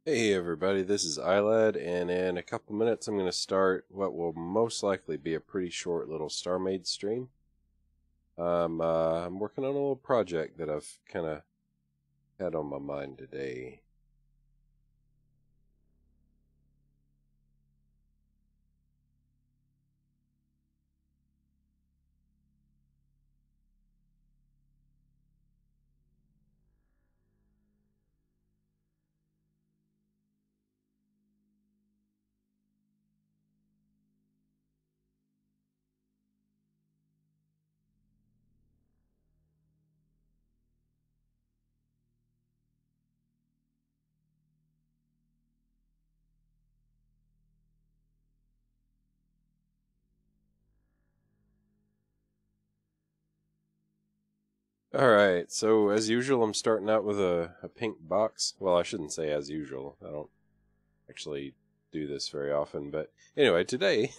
Hey everybody, this is Aylad, and in a couple minutes I'm going to start what will most likely be a pretty short little Starmade stream. I'm working on a little project that I've kind of had on my mind today. Alright, so as usual I'm starting out with a pink box. Well, I shouldn't say as usual. I don't actually do this very often, but anyway, today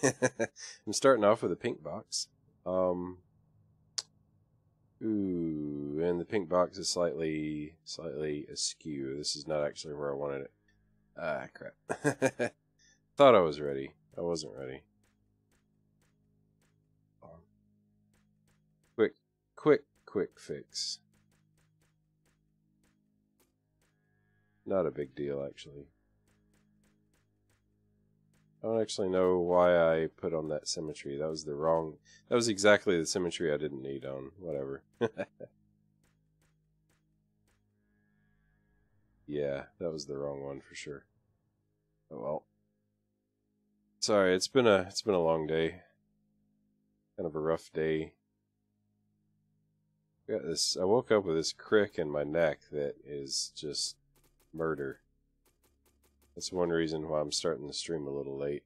I'm starting off with a pink box. Ooh, and the pink box is slightly askew. This is not actually where I wanted it. Ah, crap. Thought I was ready. I wasn't ready. Quick fix. Not a big deal, actually. I don't actually know why I put on that symmetry. That was the wrong... That was exactly the symmetry I didn't need on. Whatever. Yeah, that was the wrong one for sure. Oh well. Sorry, it's been a long day. Kind of a rough day. I woke up with this crick in my neck that is just murder. That's one reason why I'm starting the stream a little late.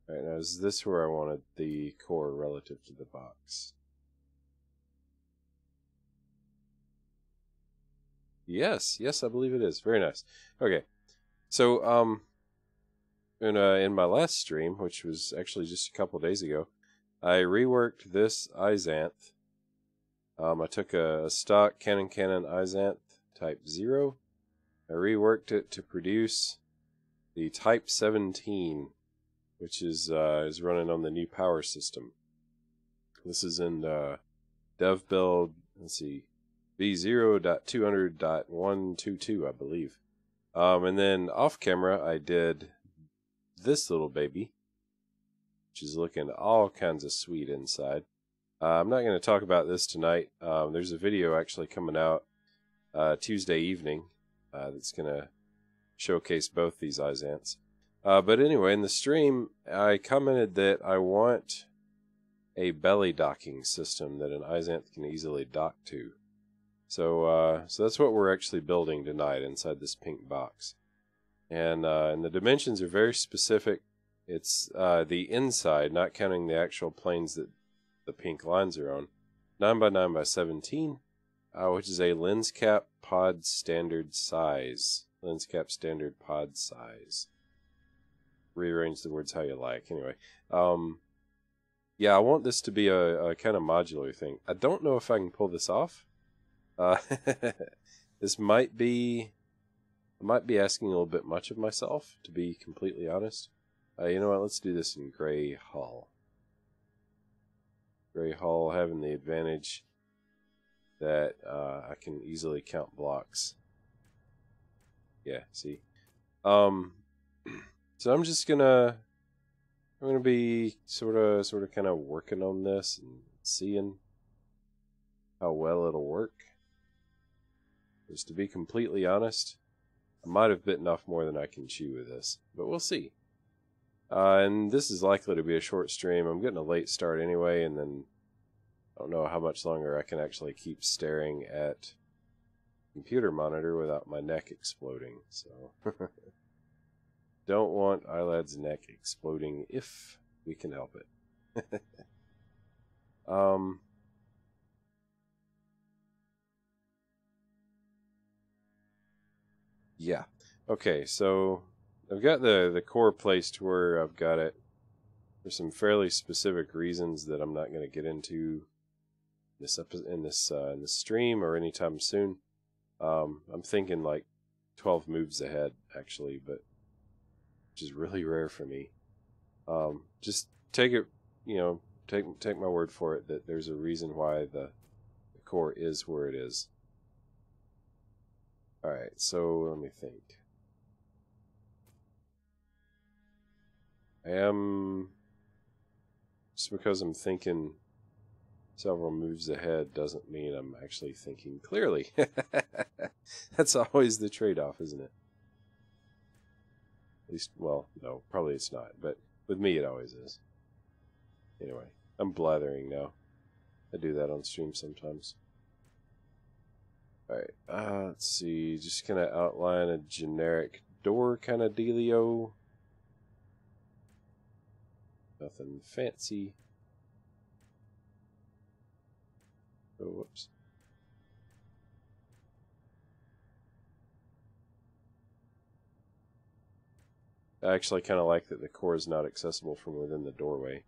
Alright, now is this where I wanted the core relative to the box? Yes, I believe it is. Very nice. Okay, so in my last stream, which was actually just a couple days ago, I reworked this Isanth. I took a stock Canon Isanth Type 0. I reworked it to produce the Type 17, which is running on the new power system. This is in dev build, let's see, v0.200.122, I believe. And then off camera, I did this little baby, which is looking all kinds of sweet inside. I'm not going to talk about this tonight. There's a video actually coming out Tuesday evening that's going to showcase both these Isanths. But anyway, in the stream, I commented that I want a belly docking system that an Isanth can easily dock to. So that's what we're actually building tonight inside this pink box. And the dimensions are very specific. It's the inside, not counting the actual planes that the pink lines are on. 9x9 by 17, which is a lens cap pod standard size. Lens cap standard pod size. Rearrange the words how you like. Anyway, yeah, I want this to be a kind of modular thing. I don't know if I can pull this off. This might be... I might be asking a little bit much of myself, to be completely honest. You know what, let's do this in gray hull. Gray hull having the advantage that I can easily count blocks. Yeah, see? So I'm just gonna be sort of kind of working on this and seeing how well it'll work. Just to be completely honest, I might have bitten off more than I can chew with this, but we'll see. And this is likely to be a short stream. I'm getting a late start anyway, and then I don't know how much longer I can actually keep staring at the computer monitor without my neck exploding. So don't want Aylad's neck exploding if we can help it. Yeah. Okay, so I've got the core placed where I've got it. for some fairly specific reasons that I'm not going to get into in this stream or anytime soon. I'm thinking like 12 moves ahead, actually, but which is really rare for me. Just take it, take my word for it that there's a reason why the core is where it is. All right, so let me think. Just because I'm thinking several moves ahead doesn't mean I'm actually thinking clearly. That's always the trade-off, isn't it? At least, well, no, probably it's not, but with me it always is. Anyway, I'm blathering now. I do that on stream sometimes. Alright, let's see, just gonna outline a generic door kind of dealio. Nothing fancy. Oh, whoops. I actually kind of like that the core is not accessible from within the doorway.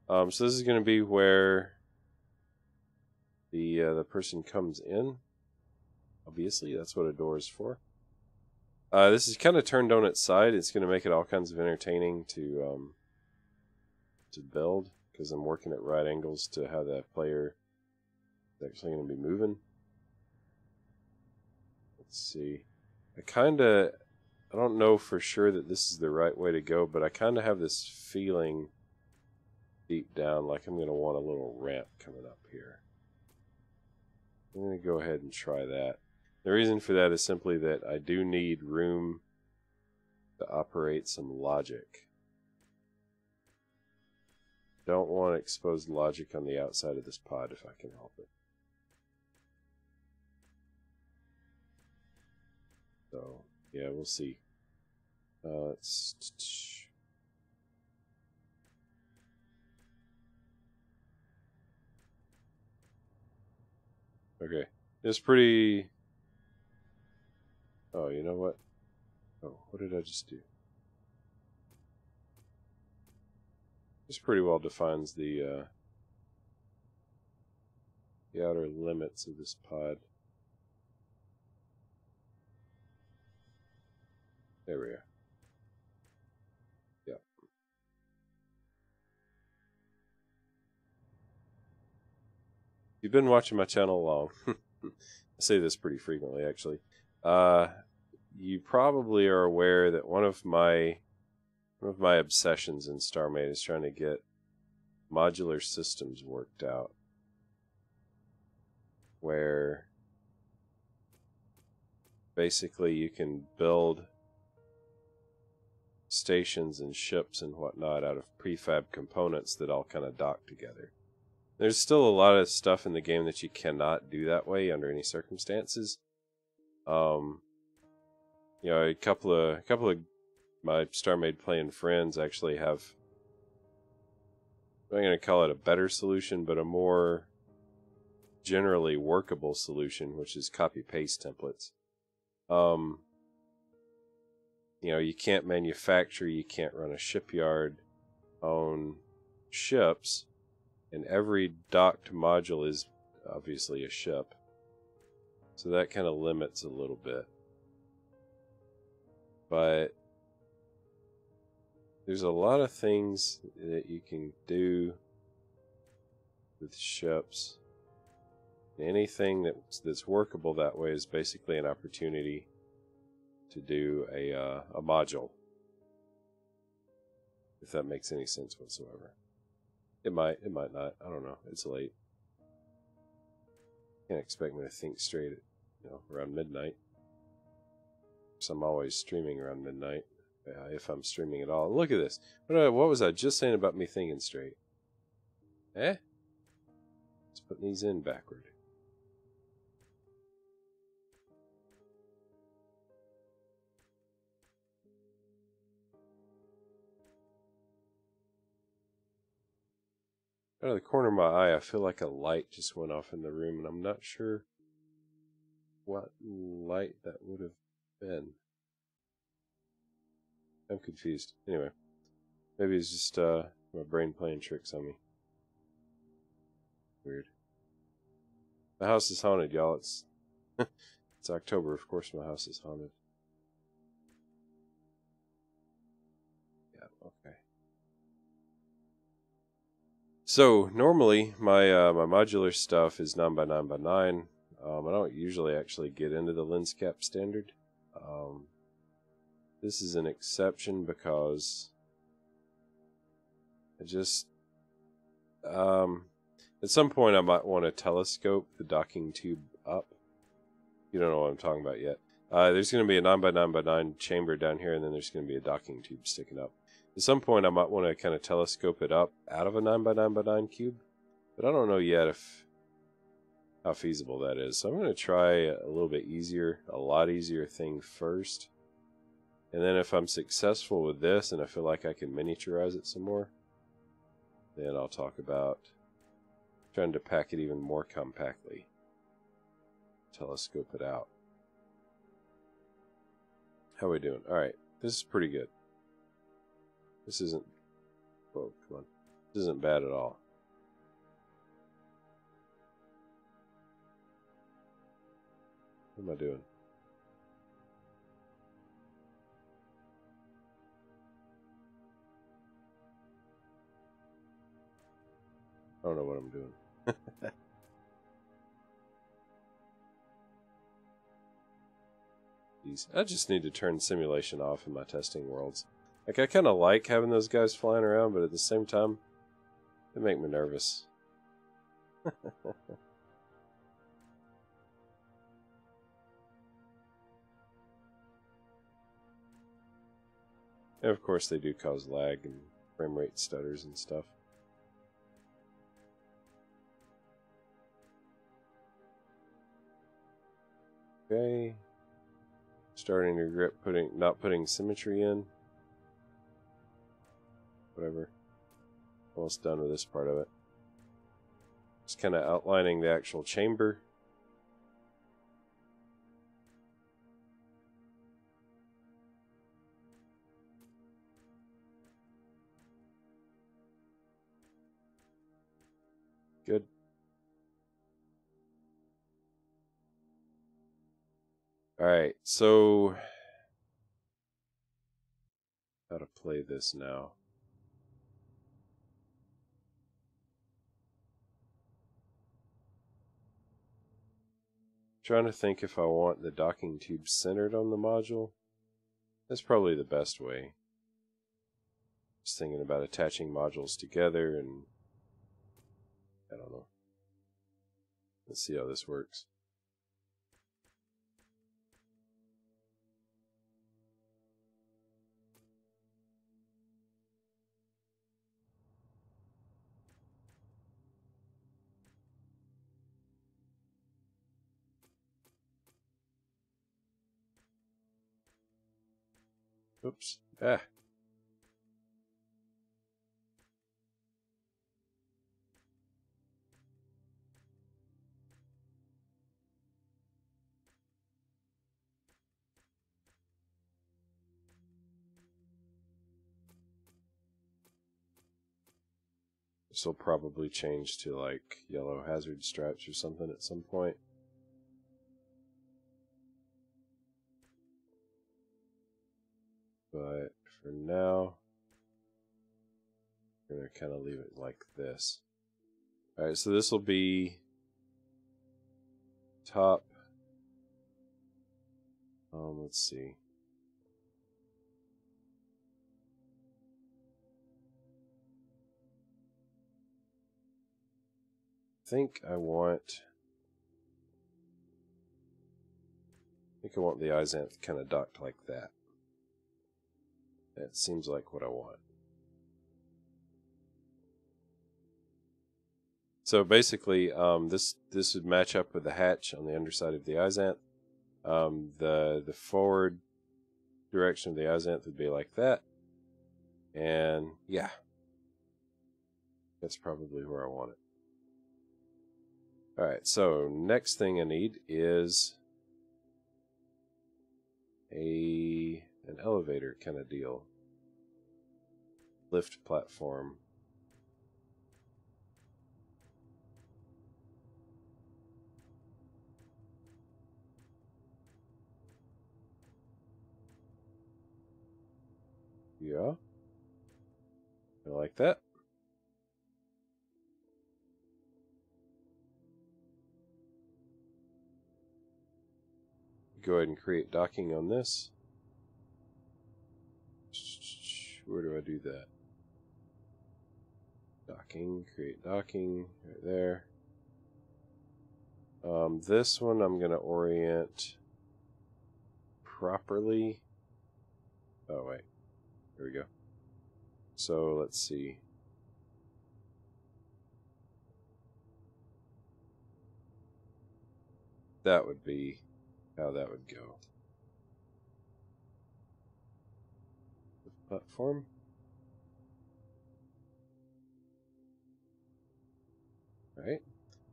So this is going to be where the person comes in. Obviously, that's what a door is for. This is kind of turned on its side. It's going to make it all kinds of entertaining to build, because I'm working at right angles to how that player is actually going to be moving. Let's see. I don't know for sure that this is the right way to go, but I kind of have this feeling deep down like I'm going to want a little ramp coming up here. I'm going to go ahead and try that. The reason for that is simply that I do need room to operate some logic. Don't want exposed logic on the outside of this pod if I can help it. So, yeah, we'll see. Okay. It's pretty... Oh, you know what? Oh, what did I just do? This pretty well defines the outer limits of this pod. There we are. Yep. You've been watching my channel long. I say this pretty frequently, actually. You probably are aware that one of my obsessions in Starmade is trying to get modular systems worked out, where basically you can build stations and ships and whatnot out of prefab components that all kind of dock together. There's still a lot of stuff in the game that you cannot do that way under any circumstances. You know, a couple of my Starmade playing friends actually have, I'm not going to call it a better solution, but a more generally workable solution, which is copy-paste templates. You know, you can't manufacture, you can't run a shipyard on ships, and every docked module is obviously a ship. So that kind of limits a little bit. But there's a lot of things that you can do with ships. Anything that's workable that way is basically an opportunity to do a module, if that makes any sense whatsoever. It might not. I don't know. It's late. Can't expect me to think straight at, around midnight. So I'm always streaming around midnight, if I'm streaming at all. Look at this. What was I just saying about me thinking straight? Eh? Let's put these in backward. Out of the corner of my eye, I feel like a light just went off in the room, and I'm not sure what light that would have been. I'm confused. Anyway, maybe it's just My brain playing tricks on me. Weird. My house is haunted, y'all. It's it's October. Of course my house is haunted. Yeah, okay. So normally my my modular stuff is 9x9x9. I don't usually actually get into the lens cap standard. This is an exception because I just at some point I might want to telescope the docking tube up. You don't know what I'm talking about yet. There's going to be a 9x9x9 chamber down here, and then there's going to be a docking tube sticking up. At some point I might want to kind of telescope it up out of a 9x9x9 cube, but I don't know yet how feasible that is. So I'm going to try a little bit easier, a lot easier thing first. And then if I'm successful with this and I feel like I can miniaturize it some more, then I'll talk about trying to pack it even more compactly. Telescope it out. How are we doing? Alright, this is pretty good. This isn't... Whoa, come on. This isn't bad at all. What am I doing? I don't know what I'm doing. Jeez. I just need to turn simulation off in my testing worlds. Like, I kind of like having those guys flying around, but at the same time, they make me nervous. And of course they do cause lag and frame rate stutters and stuff. Okay. Starting to regret not putting symmetry in. Whatever. Almost done with this part of it. Just kind of outlining the actual chamber. Good. Alright, so how to play this now. Trying to think if I want the docking tube centered on the module. That's probably the best way. Just thinking about attaching modules together and I don't know. Let's see how this works. Oops. Ah. This will probably change to like yellow hazard stripes or something at some point. But for now, I'm going to kind of leave it like this. Alright, so this will be top. Let's see. I think I want the Isanth kind of docked like that. That seems like what I want. So basically, this would match up with the hatch on the underside of the Isanth. The forward direction of the Isanth would be like that. And yeah, that's probably where I want it. Alright, so next thing I need is an elevator kind of deal. Lift platform. Yeah. I like that. Go ahead and create docking on this. Where do I do that? Docking, create docking, right there. This one I'm going to orient properly. Oh, wait. Here we go. So, let's see. That would be how that would go. The platform. Right.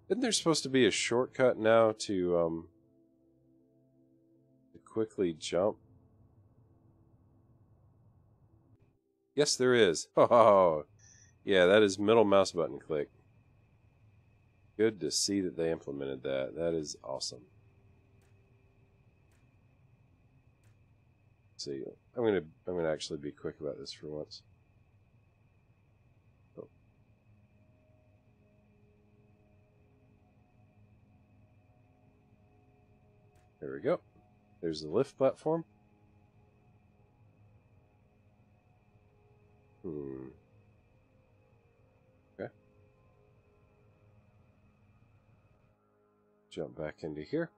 Isn't there supposed to be a shortcut now to quickly jump? Yes, there is. Oh, yeah, that is middle mouse button click. Good to see that they implemented that. That is awesome. Let's see, I'm gonna actually be quick about this for once. Oh. There we go. There's the lift platform. Okay. Jump back into here.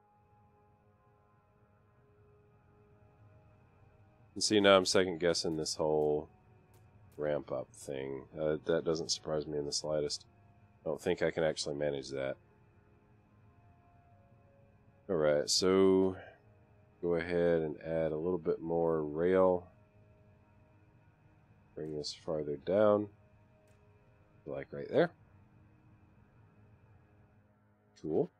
And see, now I'm second guessing this whole ramp up thing. That doesn't surprise me in the slightest. I don't think I can actually manage that. Alright, so go ahead and add a little bit more rail. Bring this farther down. Like right there. Cool.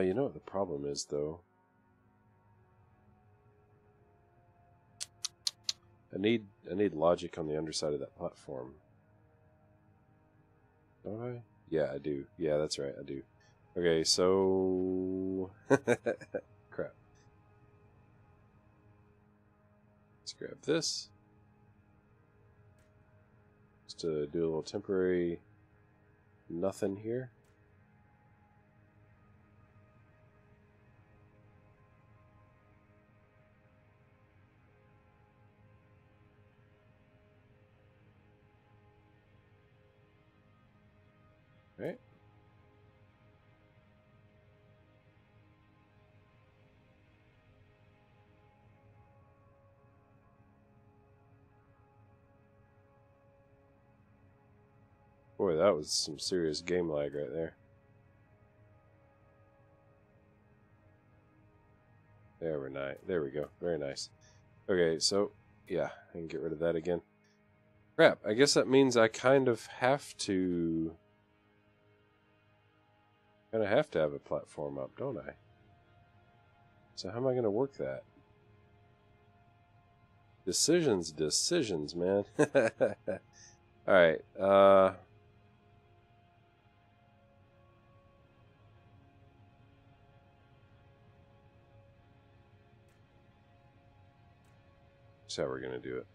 You know what the problem is, though? I need logic on the underside of that platform. Do I? Yeah, I do. Yeah, that's right, I do. Okay, so... Crap. Let's grab this. Just to do a little temporary nothing here. Right. Boy, that was some serious game lag right there. There we go. Very nice. Okay, so, yeah, I can get rid of that again. Crap, I guess that means I kind of have to have a platform up, don't I? So how am I going to work that? Decisions, man. Alright, that's how we're going to do it.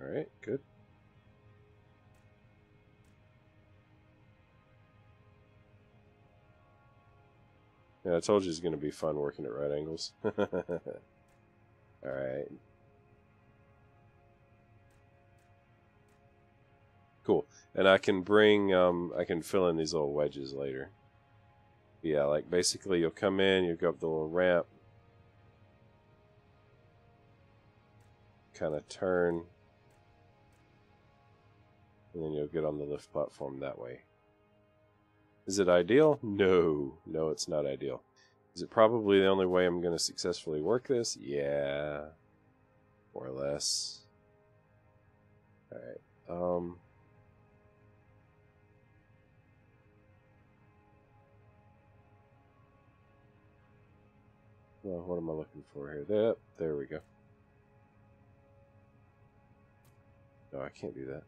Alright, good. Yeah, I told you it's going to be fun working at right angles. Alright. Cool. And I can bring, I can fill in these little wedges later. Yeah, like basically you'll come in, you'll go up the little ramp, kind of turn, and then you'll get on the lift platform that way. Is it ideal? No. No, it's not ideal. Is it probably the only way I'm going to successfully work this? Yeah. More or less. Alright. Well, what am I looking for here? There we go. No, I can't do that.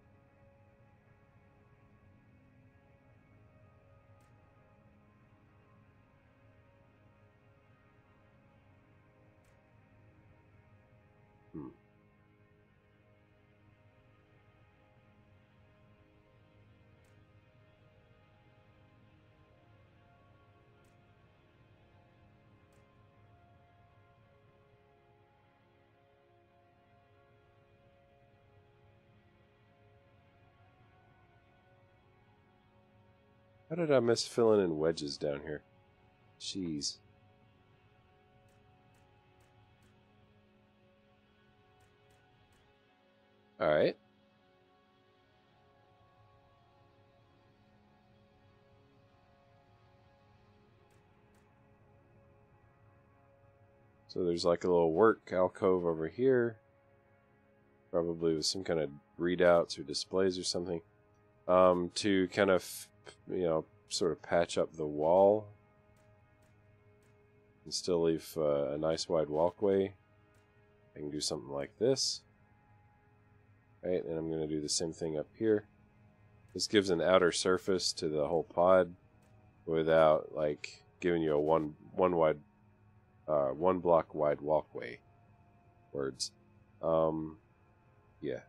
How did I miss filling in wedges down here? Jeez. Alright. So there's like a little work alcove over here. Probably with some kind of readouts or displays or something. To kind of, sort of patch up the wall. And still leave a nice wide walkway. I can do something like this. Right, and I'm going to do the same thing up here. This gives an outer surface to the whole pod without like giving you a one block wide walkway. Words. Yeah.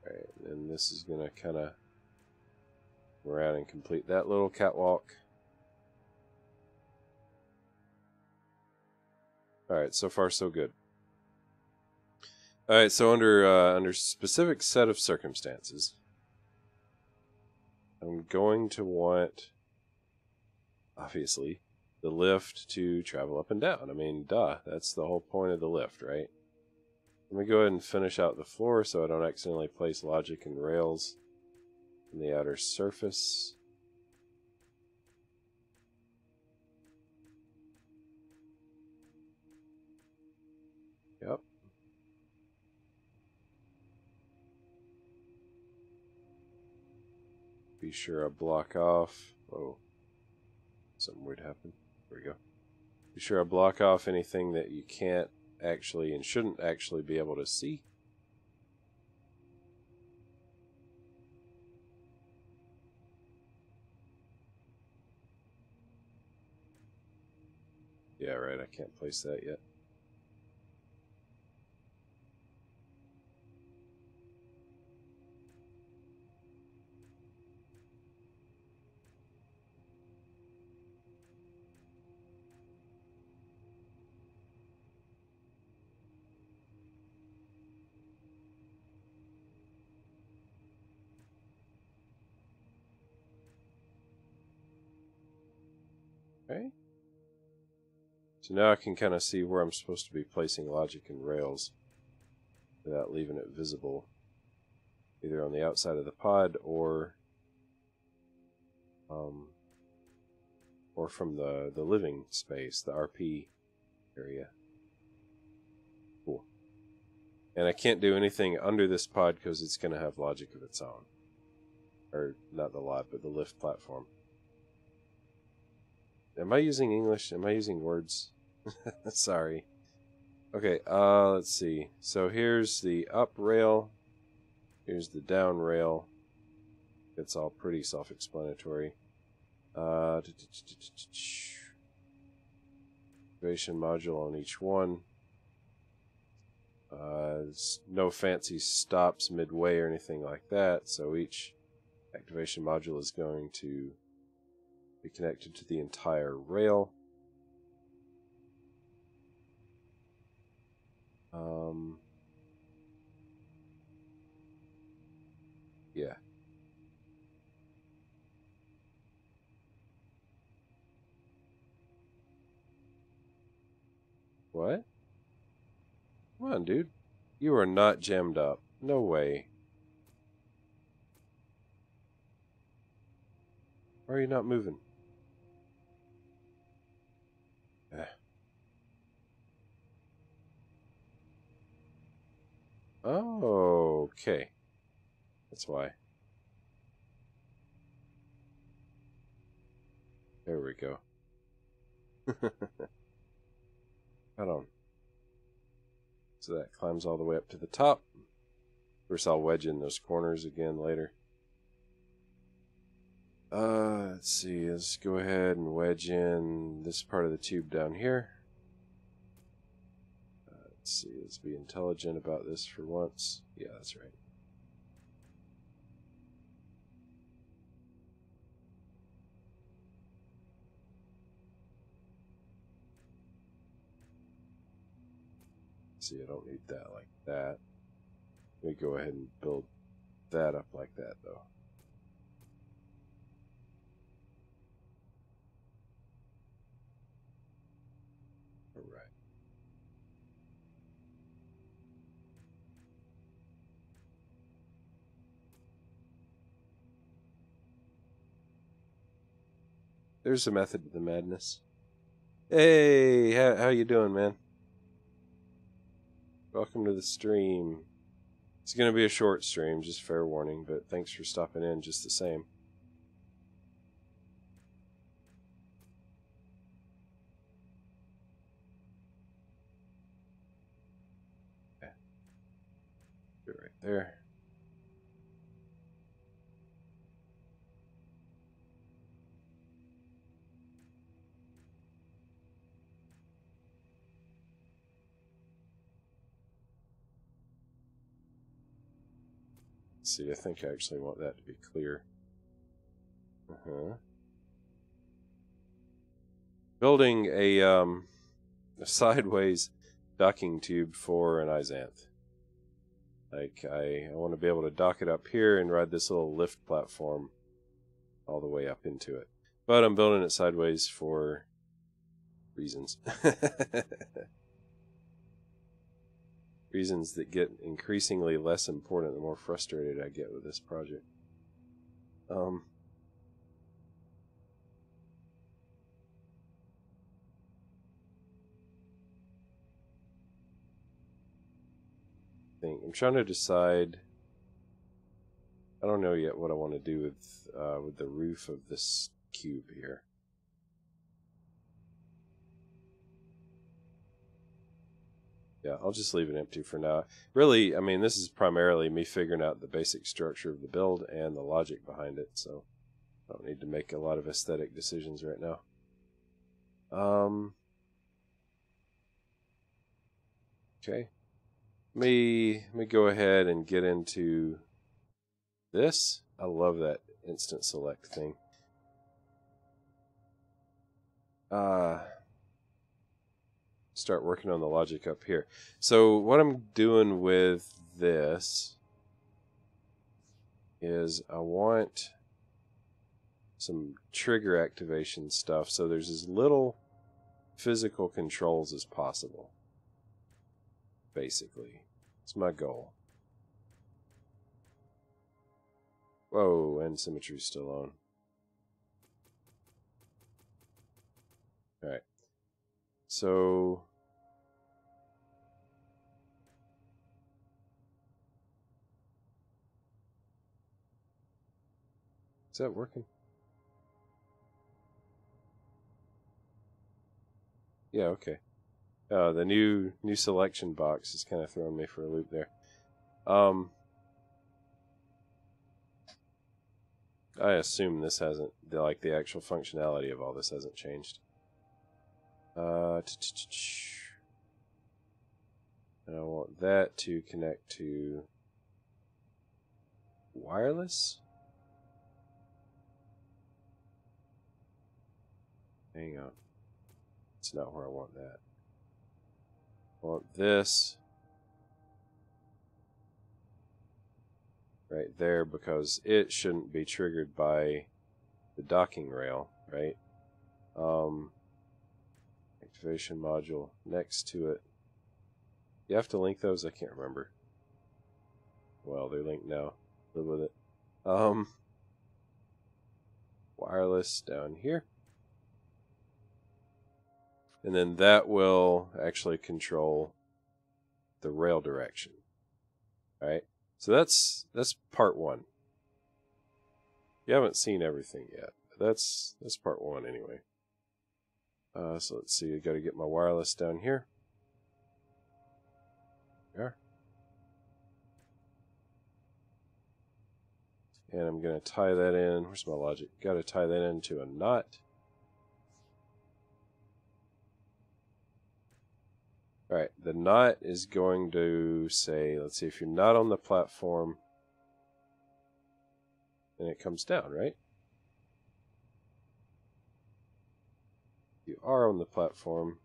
Alright, and this is going to kind of go around and complete that little catwalk. Alright, so far so good. Alright, so under specific set of circumstances, I'm going to want, obviously, the lift to travel up and down. I mean, duh, that's the whole point of the lift, right? Let me go ahead and finish out the floor so I don't accidentally place logic and rails in the outer surface. Yep. Be sure I block off. Oh, something weird happened. There we go. Be sure I block off anything that you can't actually and shouldn't actually be able to see. Yeah, right, I can't place that yet. Okay. So now I can kind of see where I'm supposed to be placing logic and rails without leaving it visible, either on the outside of the pod or from the living space, the RP area. Cool. And I can't do anything under this pod because it's going to have logic of its own. Or not the lot, but the lift platform. Am I using English? Am I using words? Sorry. Okay, let's see. So here's the up rail. Here's the down rail. It's all pretty self-explanatory. Activation module on each one. There's no fancy stops midway or anything like that, so each activation module is going to be connected to the entire rail. Yeah. What? Come on, dude. You are not jammed up. No way. Why are you not moving? Oh, okay. That's why. There we go. Hold on. So that climbs all the way up to the top. Of course, I'll wedge in those corners again later. Let's see. Let's go ahead and wedge in this part of the tube down here. Let's see. Let's be intelligent about this for once. Yeah, that's right. See, I don't need that like that. Let me go ahead and build that up like that, though. All right. There's a method to the madness. Hey, how you doing, man? Welcome to the stream. It's going to be a short stream, just fair warning, but thanks for stopping in just the same. Okay. Do it right there. Let's see, I think I actually want that to be clear. Building a sideways docking tube for an Isanth. Like, I want to be able to dock it up here and ride this little lift platform all the way up into it. But I'm building it sideways for reasons. Reasons that get increasingly less important the more frustrated I get with this project. I'm trying to decide. I don't know yet what I want to do with the roof of this cube here. Yeah, I'll just leave it empty for now. Really, I mean, this is primarily me figuring out the basic structure of the build and the logic behind it, so I don't need to make a lot of aesthetic decisions right now. Okay. Let me go ahead and get into this. I love that instant select thing. Start working on the logic up here. So what I'm doing with this is I want some trigger activation stuff so there's as little physical controls as possible. Basically, it's my goal. Whoa, and symmetry's still on. Alright. So is that working? Yeah, okay. The new selection box is kind of throwing me for a loop there. I assume this hasn't, like, the actual functionality of all this hasn't changed. And I want that to connect to wireless. Hang on. It's not where I want that. I want this right there because it shouldn't be triggered by the docking rail, right? Activation module next to it. You have to link those? I can't remember. Well, they're linked now. Live with it. Wireless down here. And then that will actually control the rail direction. Alright? So that's part one. You haven't seen everything yet. But that's part one anyway. So let's see, I gotta get my wireless down here. we are. And I'm going to tie that in. Where's my logic? Got to tie that into a knot. Alright, the knot is going to say, let's see, if you're not on the platform, then it comes down, right? If you are on the platform,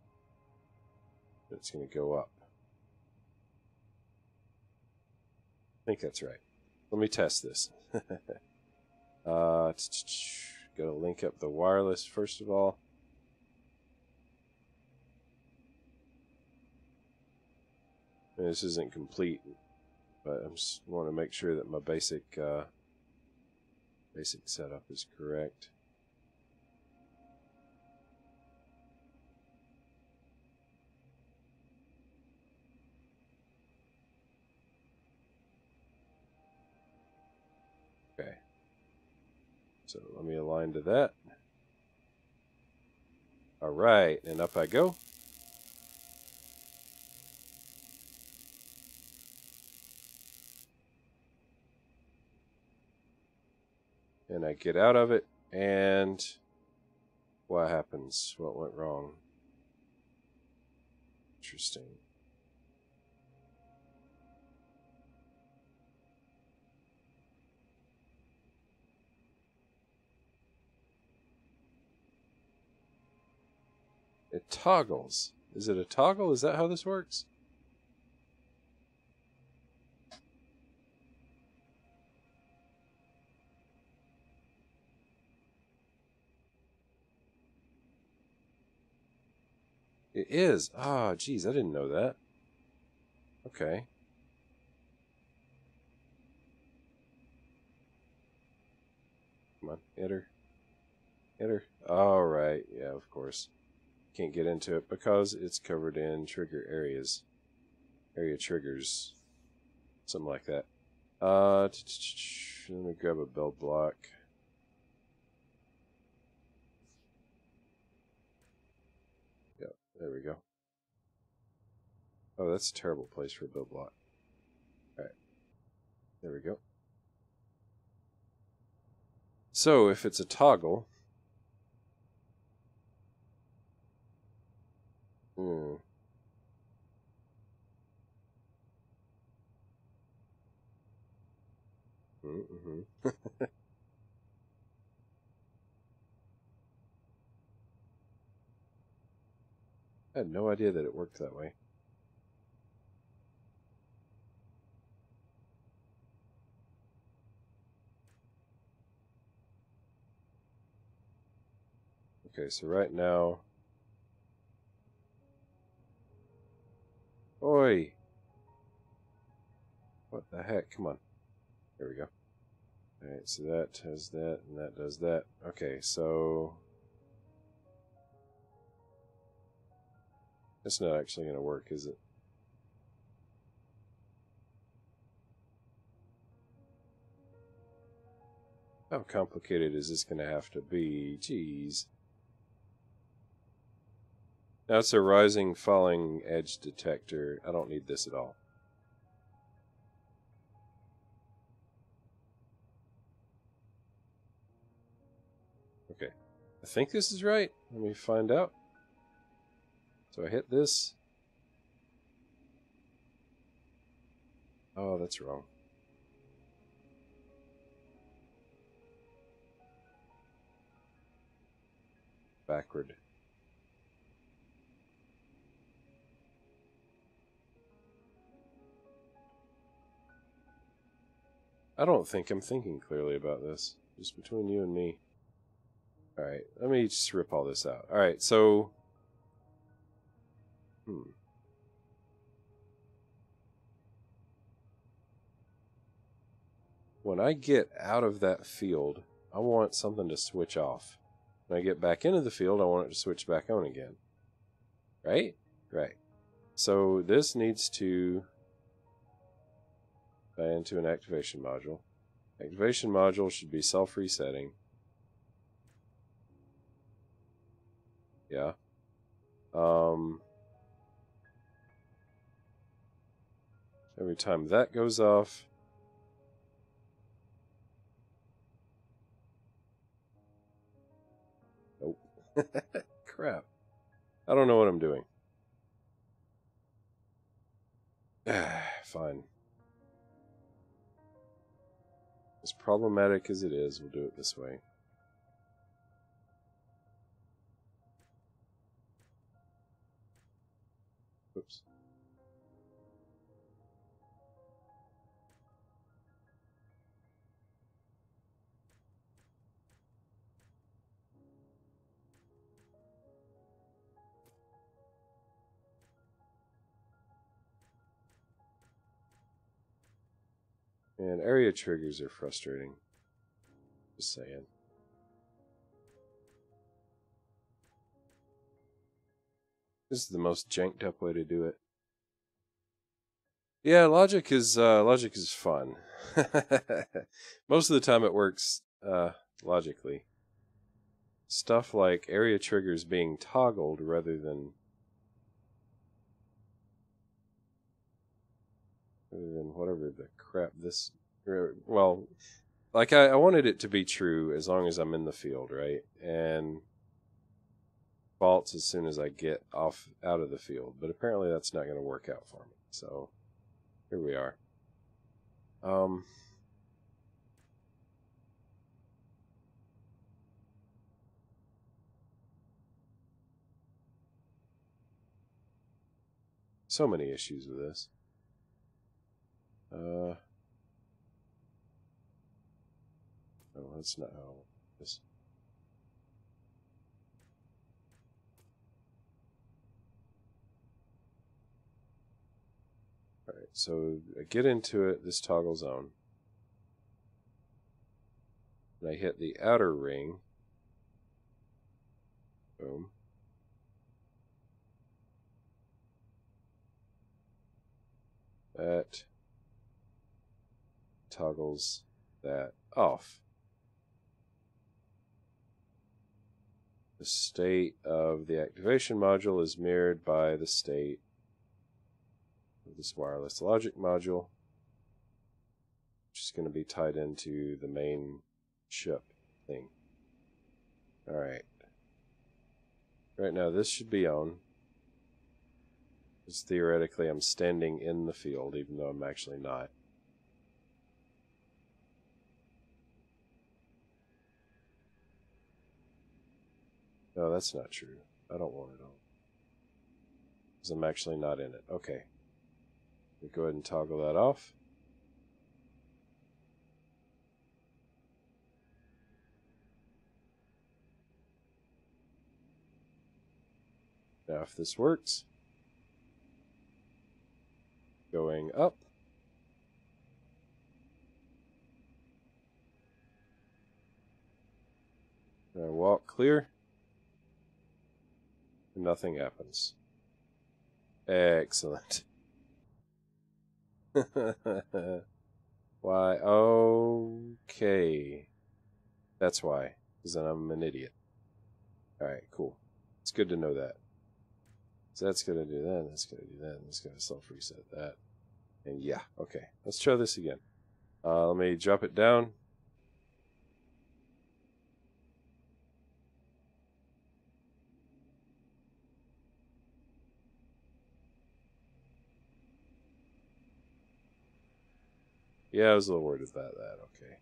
it's going to go up. I think that's right. Let me test this. Got to link up the wireless first of all. And this isn't complete, but I just want to make sure that my basic setup is correct. Okay. So let me align to that. Alright, and up I go. And I get out of it, and what happens? What went wrong? Interesting. It toggles. Is it a toggle? Is that how this works? It is. Ah, geez, I didn't know that. Okay. Come on, enter. Enter. Alright, yeah, of course. Can't get into it because it's covered in trigger areas. Area triggers. Something like that. Let me grab a bell block. Yep, there we go. Oh, that's a terrible place for a bell block. Alright. There we go. So, if it's a toggle... I had no idea that it worked that way. Okay, so right now... Oi! What the heck? Come on. There we go. Alright, so that has that, and that does that. Okay, so... It's not actually going to work, is it? How complicated is this going to have to be? Jeez. Now it's a rising, falling edge detector. I don't need this at all. Okay. I think this is right. Let me find out. So I hit this. Oh, that's wrong. Backward. I don't think I'm thinking clearly about this. Just between you and me. Alright, let me just rip all this out. Alright, so... When I get out of that field, I want something to switch off. When I get back into the field, I want it to switch back on again. Right? Right. So this needs to tie into an activation module. Activation module should be self-resetting. Yeah. every time that goes off. Nope. Crap. I don't know what I'm doing. Fine. As problematic as it is, we'll do it this way. Oops. And area triggers are frustrating. Just saying. This is the most janked up way to do it. Yeah, logic is fun. Most of the time it works logically. Stuff like area triggers being toggled rather than whatever the crap this... Well, like I wanted it to be true as long as I'm in the field, right? And faults as soon as I get out of the field. But apparently that's not going to work out for me. So here we are. So many issues with this. No, that's not how this. Alright, so I get into it, this toggle zone. And I hit the outer ring. Boom. That toggles that off. The state of the activation module is mirrored by the state of this wireless logic module, which is going to be tied into the main chip thing. Alright. Right now this should be on. Because theoretically I'm standing in the field, even though I'm actually not. No, that's not true. I don't want it on. Because I'm actually not in it. Okay. We go ahead and toggle that off. Now if this works, going up. And I walk clear. And nothing happens. Excellent. Why? Okay. That's why. Because then I'm an idiot. Alright, cool. It's good to know that. So that's going to do that, that's going to do that, and that's going to self-reset that. And yeah, okay. Let's try this again. Let me drop it down. Yeah, I was a little worried about that. Okay.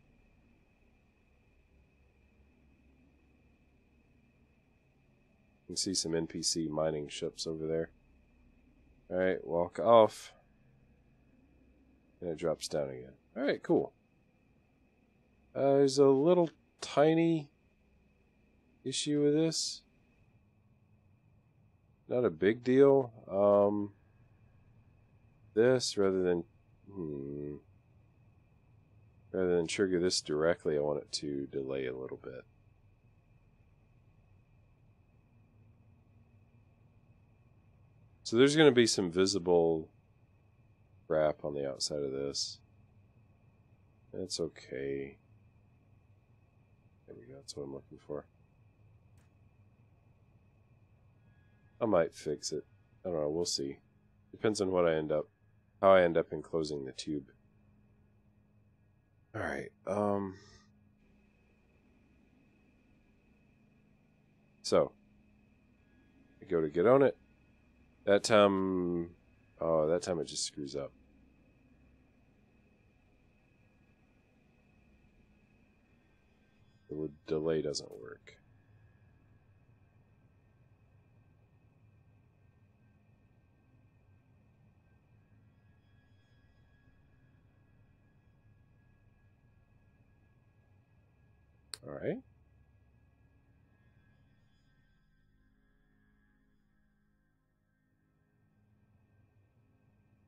You can see some NPC mining ships over there. Alright, walk off. And it drops down again. Alright, cool. There's a little tiny issue with this. Not a big deal. This, rather than trigger this directly, I want it to delay a little bit. So there's going to be some visible crap on the outside of this. It's okay. There we go, that's what I'm looking for. I might fix it. I don't know, we'll see. Depends on what I end up how I end up enclosing the tube. Alright, so I go to get on it. That time it just screws up. The delay doesn't work. Alright.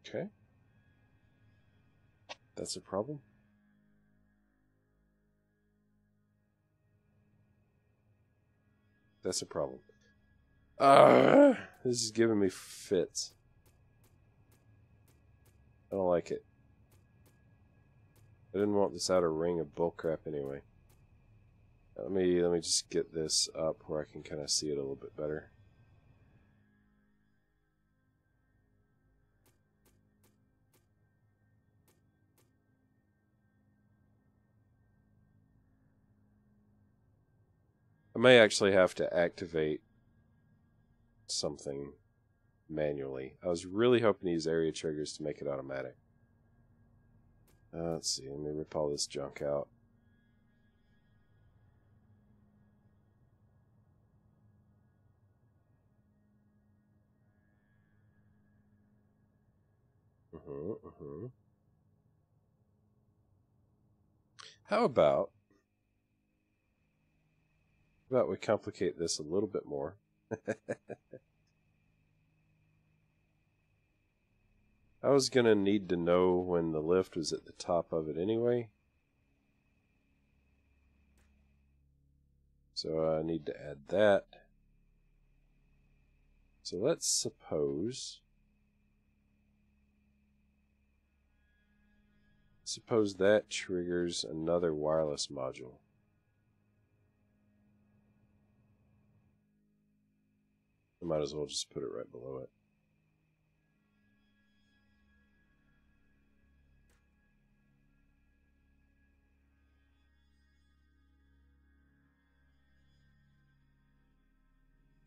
Okay. That's a problem. That's a problem. This is giving me fits. I don't like it. I didn't want this outer ring of bullcrap anyway. Let me just get this up where I can kind of see it a little bit better. I may actually have to activate something manually. I was really hoping to use area triggers to make it automatic. Let's see, let me rip all this junk out. How about we complicate this a little bit more? I was going to need to know when the lift was at the top of it anyway. So I need to add that. So let's suppose that triggers another wireless module. I might as well just put it right below it.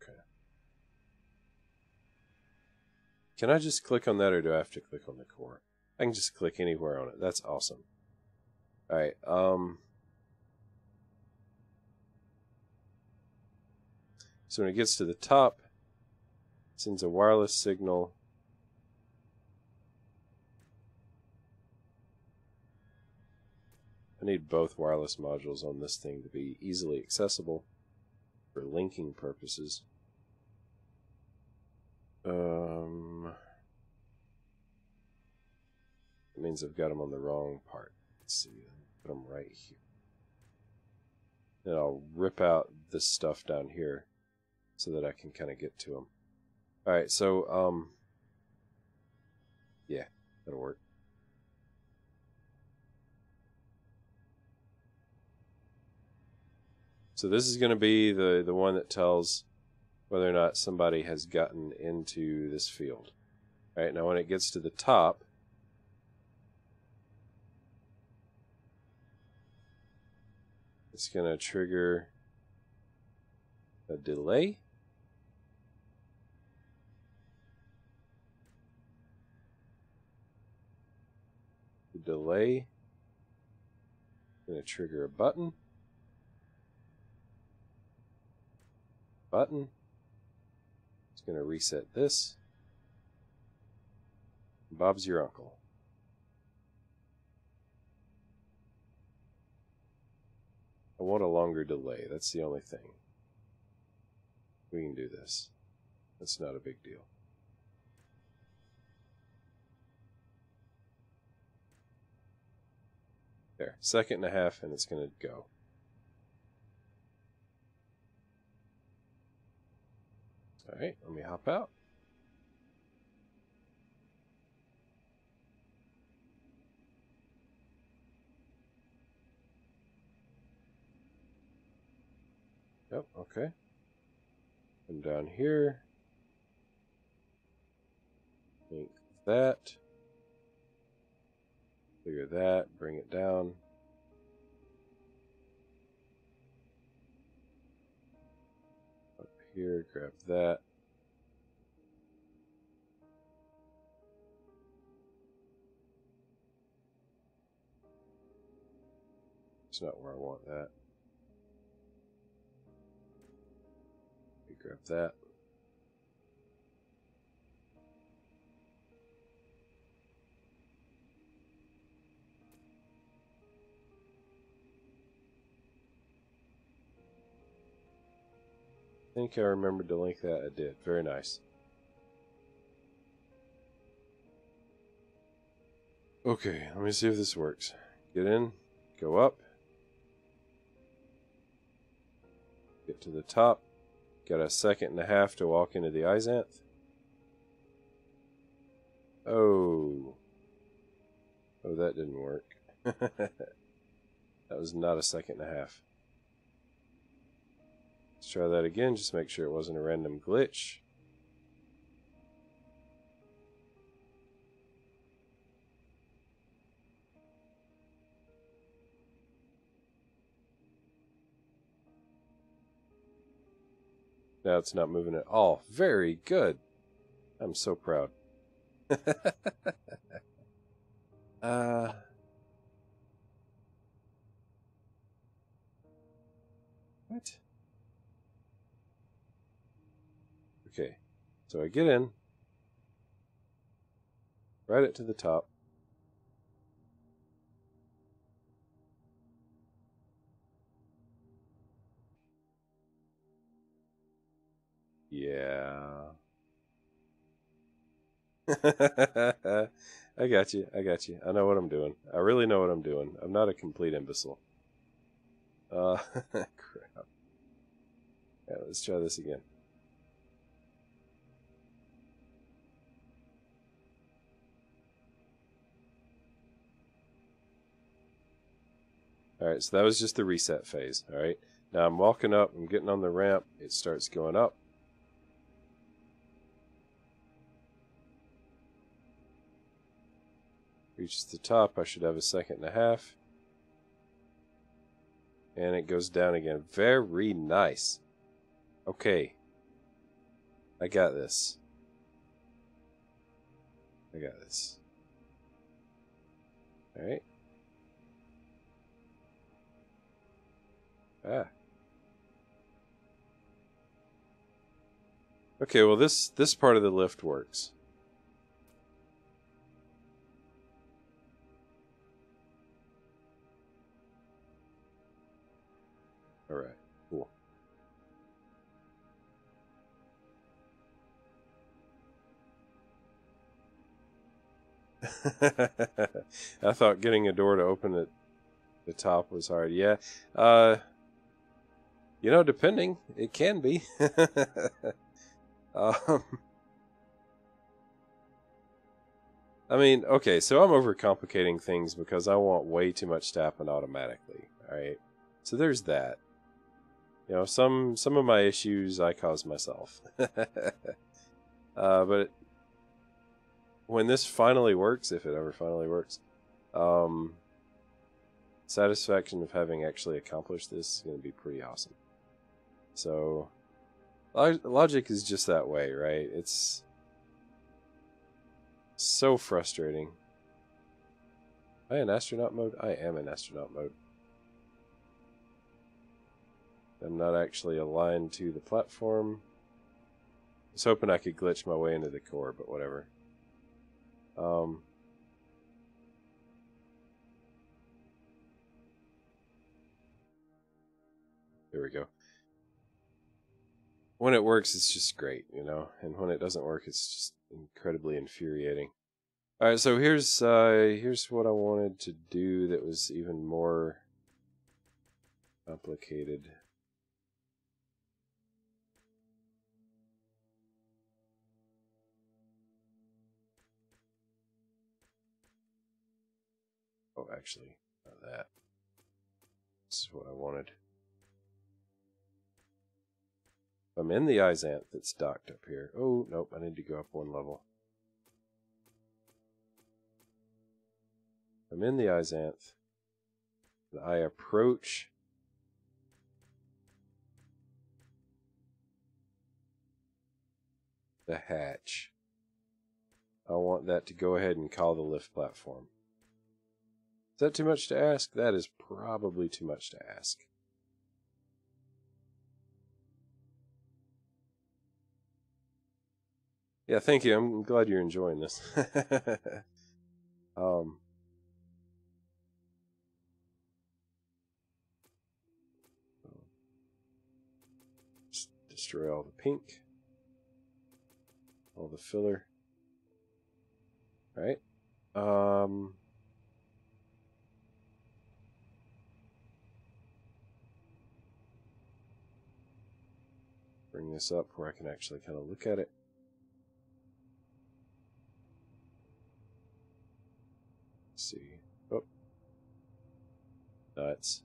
Okay. Can I just click on that, or do I have to click on the core? I can just click anywhere on it. That's awesome. Alright, so when it gets to the top, it sends a wireless signal. I need both wireless modules on this thing to be easily accessible for linking purposes. It means I've got them on the wrong part. Let's see, put them right here. Then I'll rip out this stuff down here so that I can kind of get to them. Alright, so, yeah, that'll work. So this is going to be the one that tells whether or not somebody has gotten into this field. Alright, now when it gets to the top, it's going to trigger a delay. The delay is going to trigger a button. Button. It's going to reset this. Bob's your uncle. I want a longer delay. That's the only thing. We can do this. That's not a big deal. There. 1.5 seconds and it's going to go. Alright, let me hop out. Yep, okay. Come down here. Link that. Clear that, bring it down. Up here, grab that. It's not where I want that. Grab that. I think I remembered to link that. I did. Very nice. Okay, let me see if this works. Get in, go up, get to the top. Got a second and a half to walk into the Isanth. Oh. Oh, that didn't work. That was not a second and a half. Let's try that again, just make sure it wasn't a random glitch. Now it's not moving at all. Very good. I'm so proud. What? Okay. So I get in. Ride it to the top. Yeah. I got you. I got you. I know what I'm doing. I really know what I'm doing. I'm not a complete imbecile. Crap. Yeah, let's try this again. Alright, so that was just the reset phase. Alright, now I'm walking up, I'm getting on the ramp, it starts going up. Reaches the top, I should have a second and a half. And it goes down again. Very nice. Okay. I got this. I got this. Alright. Ah. Okay, well this part of the lift works. Alright, cool. I thought getting a door to open at the top was hard. Yeah. You know, depending, it can be. I mean, okay, so I'm overcomplicating things because I want way too much to happen automatically. Alright? So there's that. You know, some of my issues I cause myself. But when this finally works, if it ever finally works, satisfaction of having actually accomplished this is going to be pretty awesome. So, logic is just that way, right? It's so frustrating. Am I in astronaut mode? I am in astronaut mode. I'm not actually aligned to the platform. I was hoping I could glitch my way into the core, but whatever. There we go. When it works, it's just great, you know? And when it doesn't work, it's just incredibly infuriating. Alright, so here's what I wanted to do that was even more complicated. Oh, actually, not that. This is what I wanted. I'm in the Isanth that's docked up here. Oh, nope, I need to go up one level. I'm in the Isanth. And I approach the hatch. I want that to go ahead and call the lift platform. Is that too much to ask? That is probably too much to ask. Yeah, thank you. I'm glad you're enjoying this. Just destroy all the pink, all the filler. All right. Bring this up where I can actually kind of look at it. Let's see. Oh, nuts.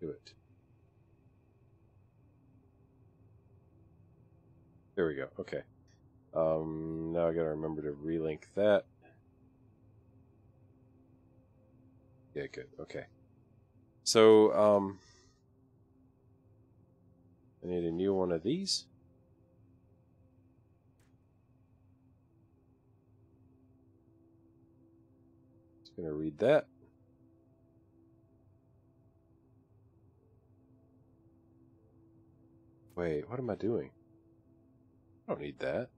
Do it. There we go. Okay. Now I gotta remember to relink that. Yeah, good. Okay. So, I need a new one of these. Just gonna read that. Wait, what am I doing? I don't need that.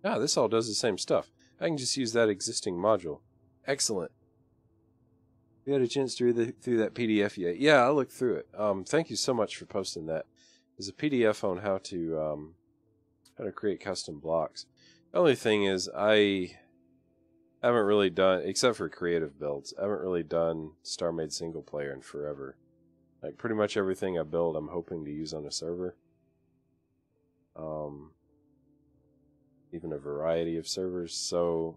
Ah, this all does the same stuff. I can just use that existing module. Excellent. You had a chance to read through that PDF yet? Yeah, I looked through it. Thank you so much for posting that. There's a PDF on how to create custom blocks. The only thing is, I haven't really done, except for creative builds, I haven't really done Starmade single player in forever. Like pretty much everything I build, I'm hoping to use on a server. Even a variety of servers. So,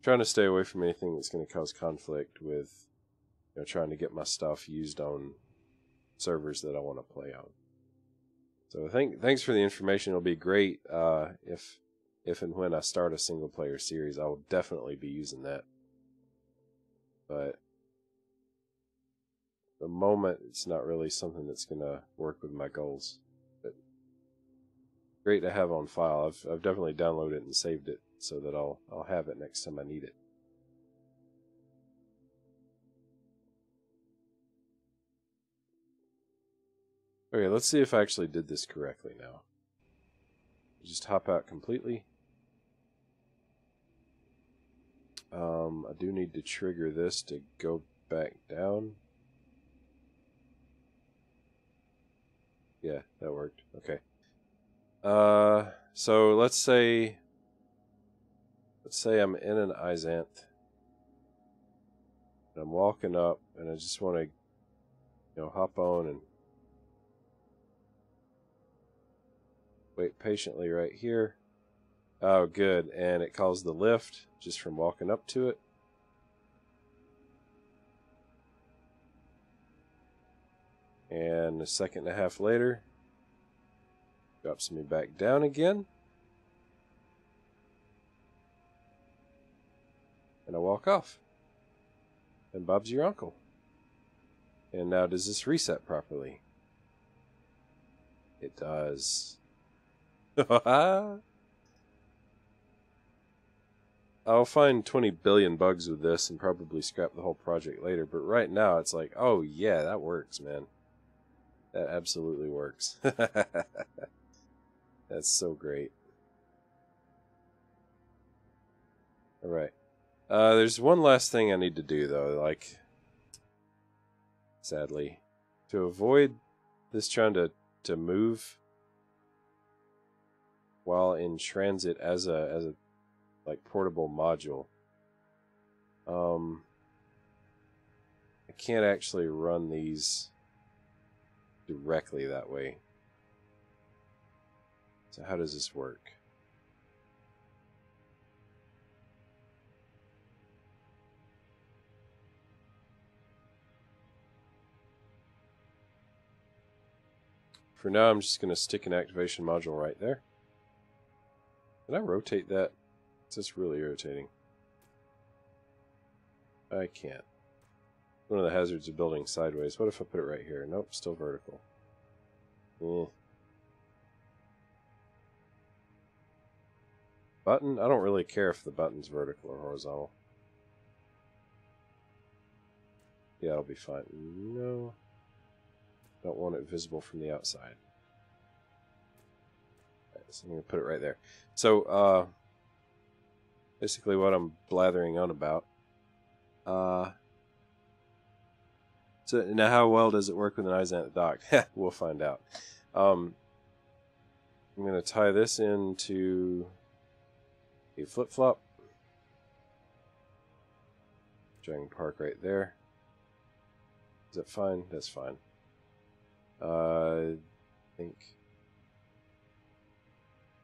trying to stay away from anything that's going to cause conflict with, trying to get my stuff used on servers that I want to play on. So, thanks for the information. It'll be great if and when I start a single player series. I will definitely be using that. But the moment, it's not really something that's going to work with my goals. But great to have on file. I've definitely downloaded it and saved it so that I'll have it next time I need it. Okay, let's see if I actually did this correctly now. Just hop out completely. I do need to trigger this to go back down. Yeah, that worked. Okay. So let's say I'm in an Isanth. And I'm walking up, and I just want to, hop on and wait patiently right here. Oh, good. And it calls the lift just from walking up to it. And a second and a half later, drops me back down again. And I walk off. And Bob's your uncle. And now, does this reset properly? It does. I'll find 20 billion bugs with this and probably scrap the whole project later, but right now it's like, oh yeah, that works, man. That absolutely works. That's so great. Alright. There's one last thing I need to do, though, like, sadly. To avoid this trying to move while in transit as a like portable module. I can't actually run these directly that way. So how does this work? for now, I'm just going to stick an activation module right there. Can I rotate that? It's just really irritating. I can't. One of the hazards of building sideways. What if I put it right here? Nope, still vertical. Button? I don't really care if the button's vertical or horizontal. Yeah, it'll be fine. No. Don't want it visible from the outside. Right, so I'm going to put it right there. So, basically what I'm blathering on about. So now how well does it work with an Isanth dock? We'll find out. I'm going to tie this into a flip-flop. Dragon park right there. Is that fine? That's fine. I think...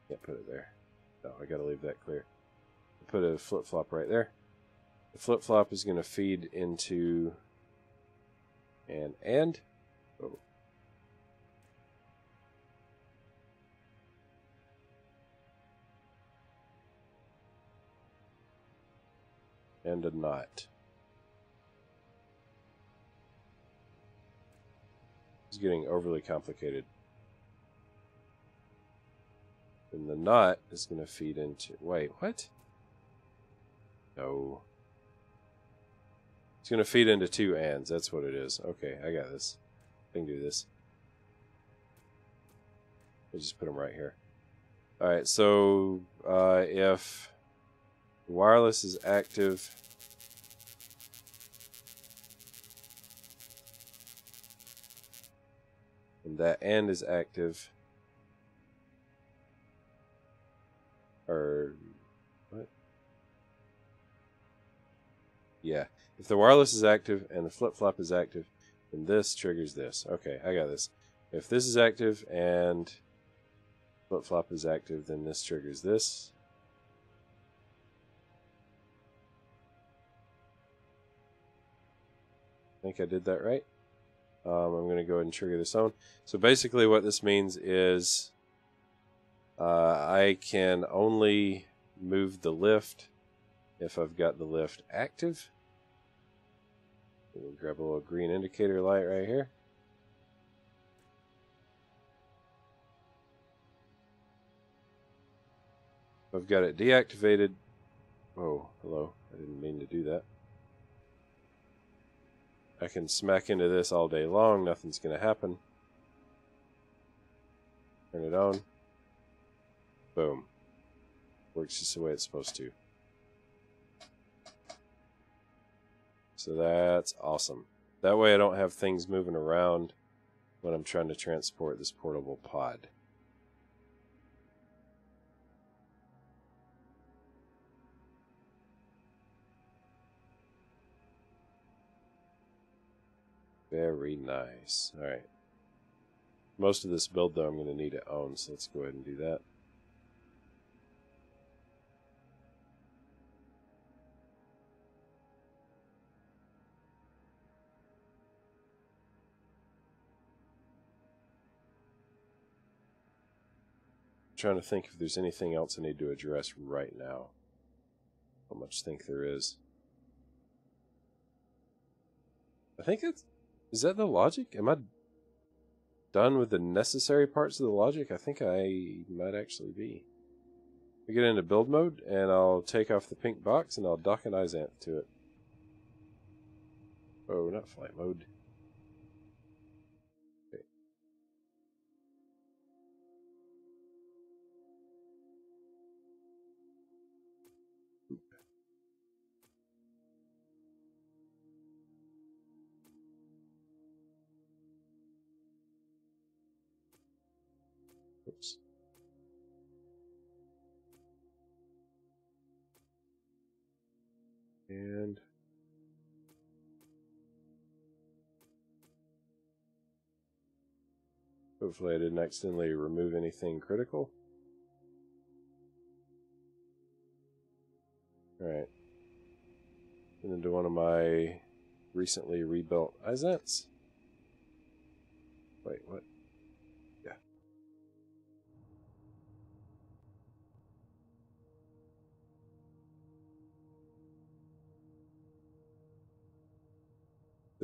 Can't put it there. No, I gotta leave that clear. Put a flip-flop right there. The flip-flop is going to feed into and oh. And a knot. It's getting overly complicated. And the knot is going to feed into... Wait, what? No. It's going to feed into two ands. That's what it is. Okay, I got this. I can do this. I just put them right here. Alright, so if wireless is active... and that and is active... Or... What? Yeah. If the wireless is active and the flip-flop is active, then this triggers this. Okay, I got this. If this is active and flip-flop is active, then this triggers this. I think I did that right. I'm going to go ahead and trigger this on. So basically what this means is I can only move the lift if I've got the lift active. We'll grab a little green indicator light right here. If I've got it deactivated. Oh, hello. I didn't mean to do that. I can smack into this all day long. Nothing's going to happen. Turn it on. Boom. Works just the way it's supposed to. So that's awesome. That way I don't have things moving around when I'm trying to transport this portable pod. Very nice. Alright. Most of this build though I'm going to need to own, so let's go ahead and do that. Trying to think if there's anything else I need to address right now. How much think there is? I think it's... Is that the logic? Am I done with the necessary parts of the logic? I think I might actually be. We get into build mode, and I'll take off the pink box, and I'll dock an Isanth to it. Oh, not flight mode. Okay. Oops. And hopefully I didn't accidentally remove anything critical. Alright. And into one of my recently rebuilt Isanths. Wait, what? Yeah.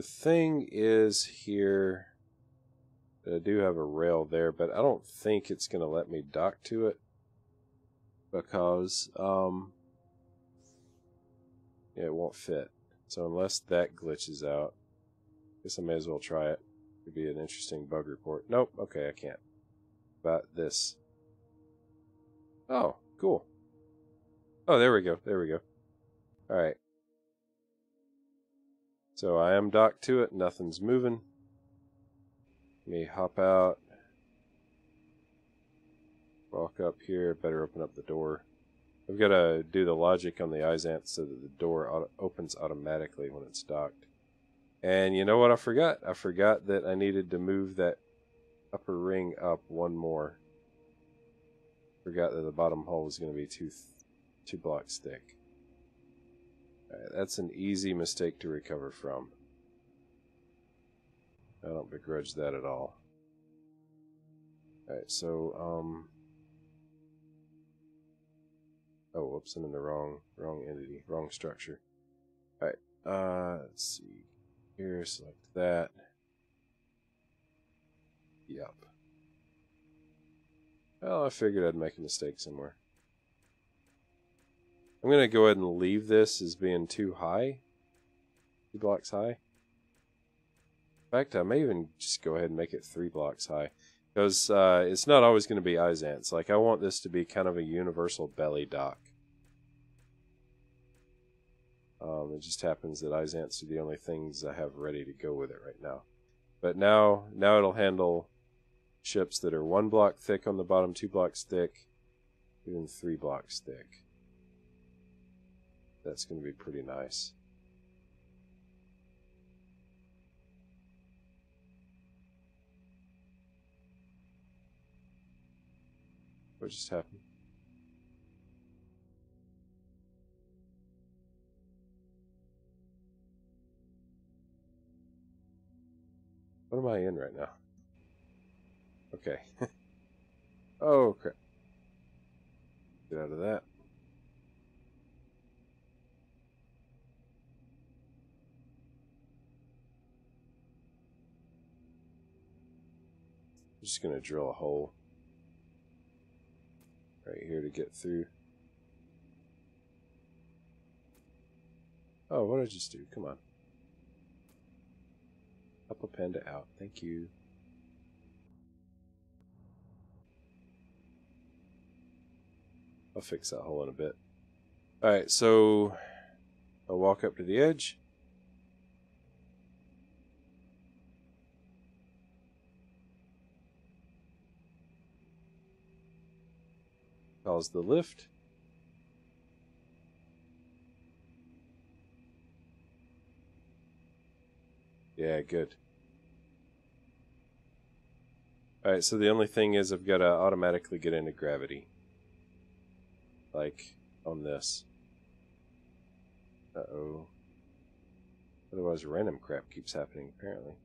The thing is here, I do have a rail there, but I don't think it's going to let me dock to it because it won't fit. So unless that glitches out, I guess I may as well try it. Could be an interesting bug report. Nope, okay, I can't. About this. Oh, cool. Oh, there we go, there we go. Alright. So I am docked to it, nothing's moving. Let me hop out. Walk up here, better open up the door. I've got to do the logic on the Isanth so that the door opens automatically when it's docked. And you know what I forgot? I forgot that I needed to move that upper ring up one more. Forgot that the bottom hole was going to be two blocks thick. Alright, that's an easy mistake to recover from. I don't begrudge that at all. Alright, so, oh, whoops, I'm in the wrong entity, wrong structure. Alright, let's see. Here, select that. Yup. Well, I figured I'd make a mistake somewhere. I'm going to go ahead and leave this as being too high. 2 blocks high. In fact, I may even just go ahead and make it 3 blocks high. Because it's not always going to be Isanths. Like, I want this to be kind of a universal belly dock. It just happens that Isanths are the only things I have ready to go with it right now. But now it'll handle ships that are 1 block thick on the bottom, 2 blocks thick, even 3 blocks thick. That's going to be pretty nice. What just happened? What am I in right now? Okay. Oh, crap. Get out of that. I'm just going to drill a hole right here to get through. Oh, what did I just do? Come on. Up a panda out. Thank you. I'll fix that hole in a bit. Alright, so I'll walk up to the edge. Pause the lift. Yeah, good. Alright, so the only thing is I've got to automatically get into gravity. Like on this. Uh-oh. Otherwise random crap keeps happening, apparently.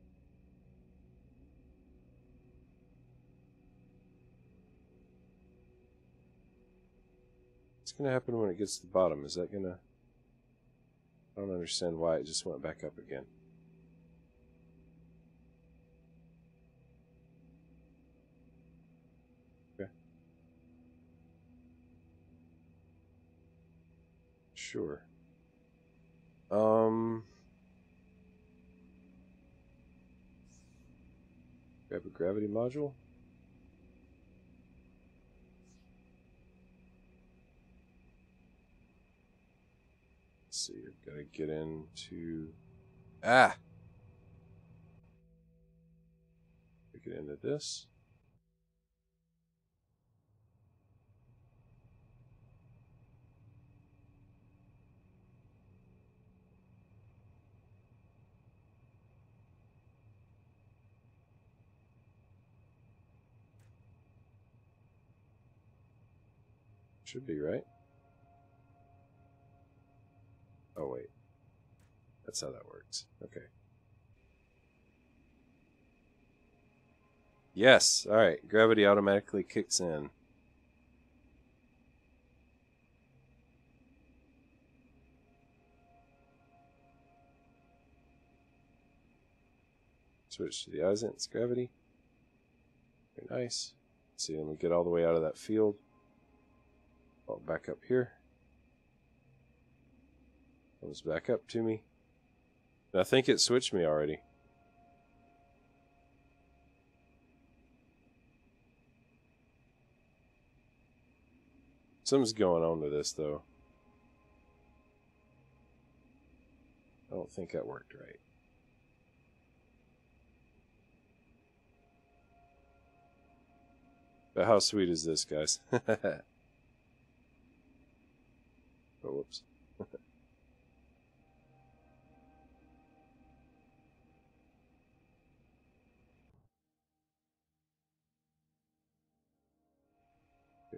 What's going to happen when it gets to the bottom? Is that going to... I don't understand why it just went back up again. Okay. Sure. Grab a gravity module. Let's see, I've got to get into... Ah! Get into this. Should be, right? Oh, wait. That's how that works. Okay. Yes! Alright, gravity automatically kicks in. Switch to the Isanths gravity. Very nice. Let's see, let me get all the way out of that field. Oh, back up here. Comes back up to me. And I think it switched me already. Something's going on with this, though. I don't think that worked right. But how sweet is this, guys? Oh, whoops. Okay,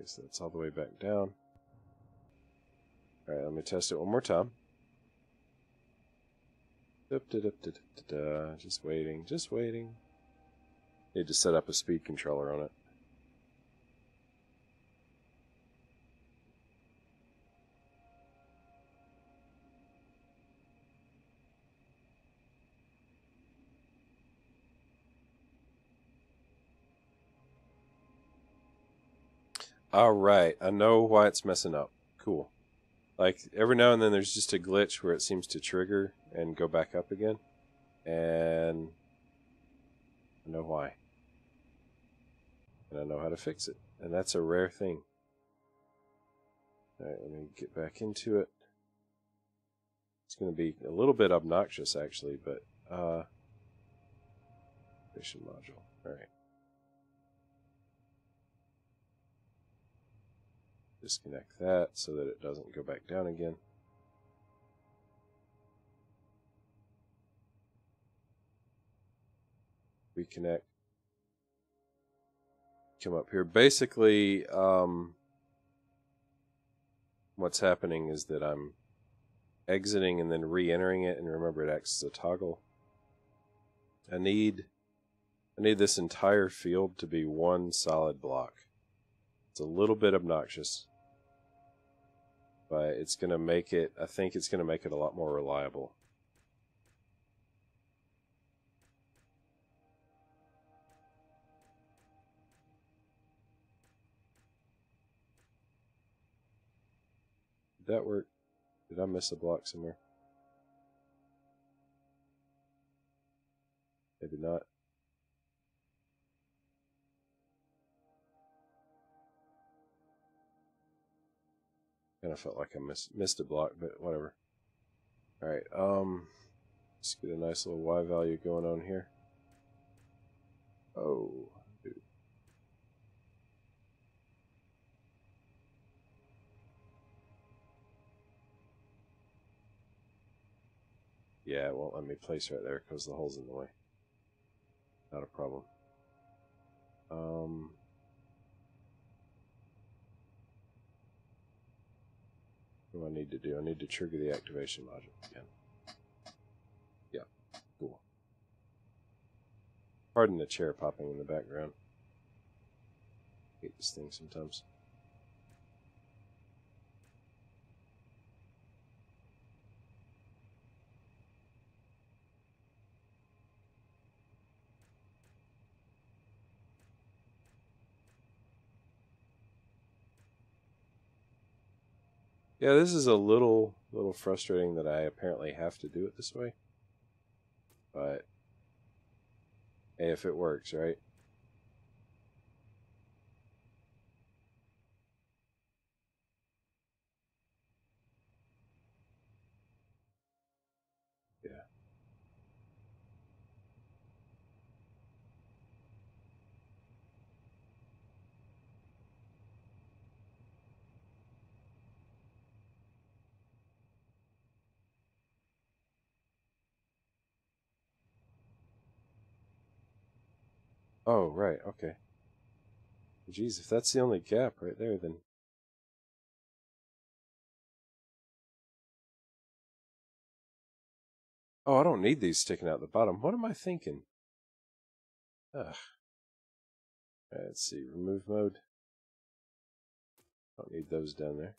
so that's all the way back down. Alright, let me test it one more time. Just waiting, just waiting. Need to set up a speed controller on it. Alright, I know why it's messing up. Cool. Like, every now and then there's just a glitch where it seems to trigger and go back up again. And I know why. And I know how to fix it. And that's a rare thing. Alright, let me get back into it. It's going to be a little bit obnoxious, actually, but, mission module. Alright. Disconnect that so that it doesn't go back down again. Reconnect. Come up here. Basically, what's happening is that I'm exiting and then re-entering it, and remember it acts as a toggle. I need this entire field to be one solid block. It's a little bit obnoxious, but it's going to make it, I think it's going to make it a lot more reliable. Did that work? Did I miss a block somewhere? Maybe not. Kind of felt like I missed a block, but whatever. Alright, let's get a nice little Y value going on here. Oh, dude. Yeah, it won't let me place right there because the hole's in the way. Not a problem. What do I need to do? I need to trigger the activation module again. Yeah, cool. Pardon the chair popping in the background. I hate this thing sometimes. Yeah, this is a little frustrating that I apparently have to do it this way. But hey, if it works, right? Yeah. Oh, right, okay. Geez, if that's the only gap right there, then... Oh, I don't need these sticking out the bottom. What am I thinking? Ugh. Let's see, remove mode. Don't need those down there.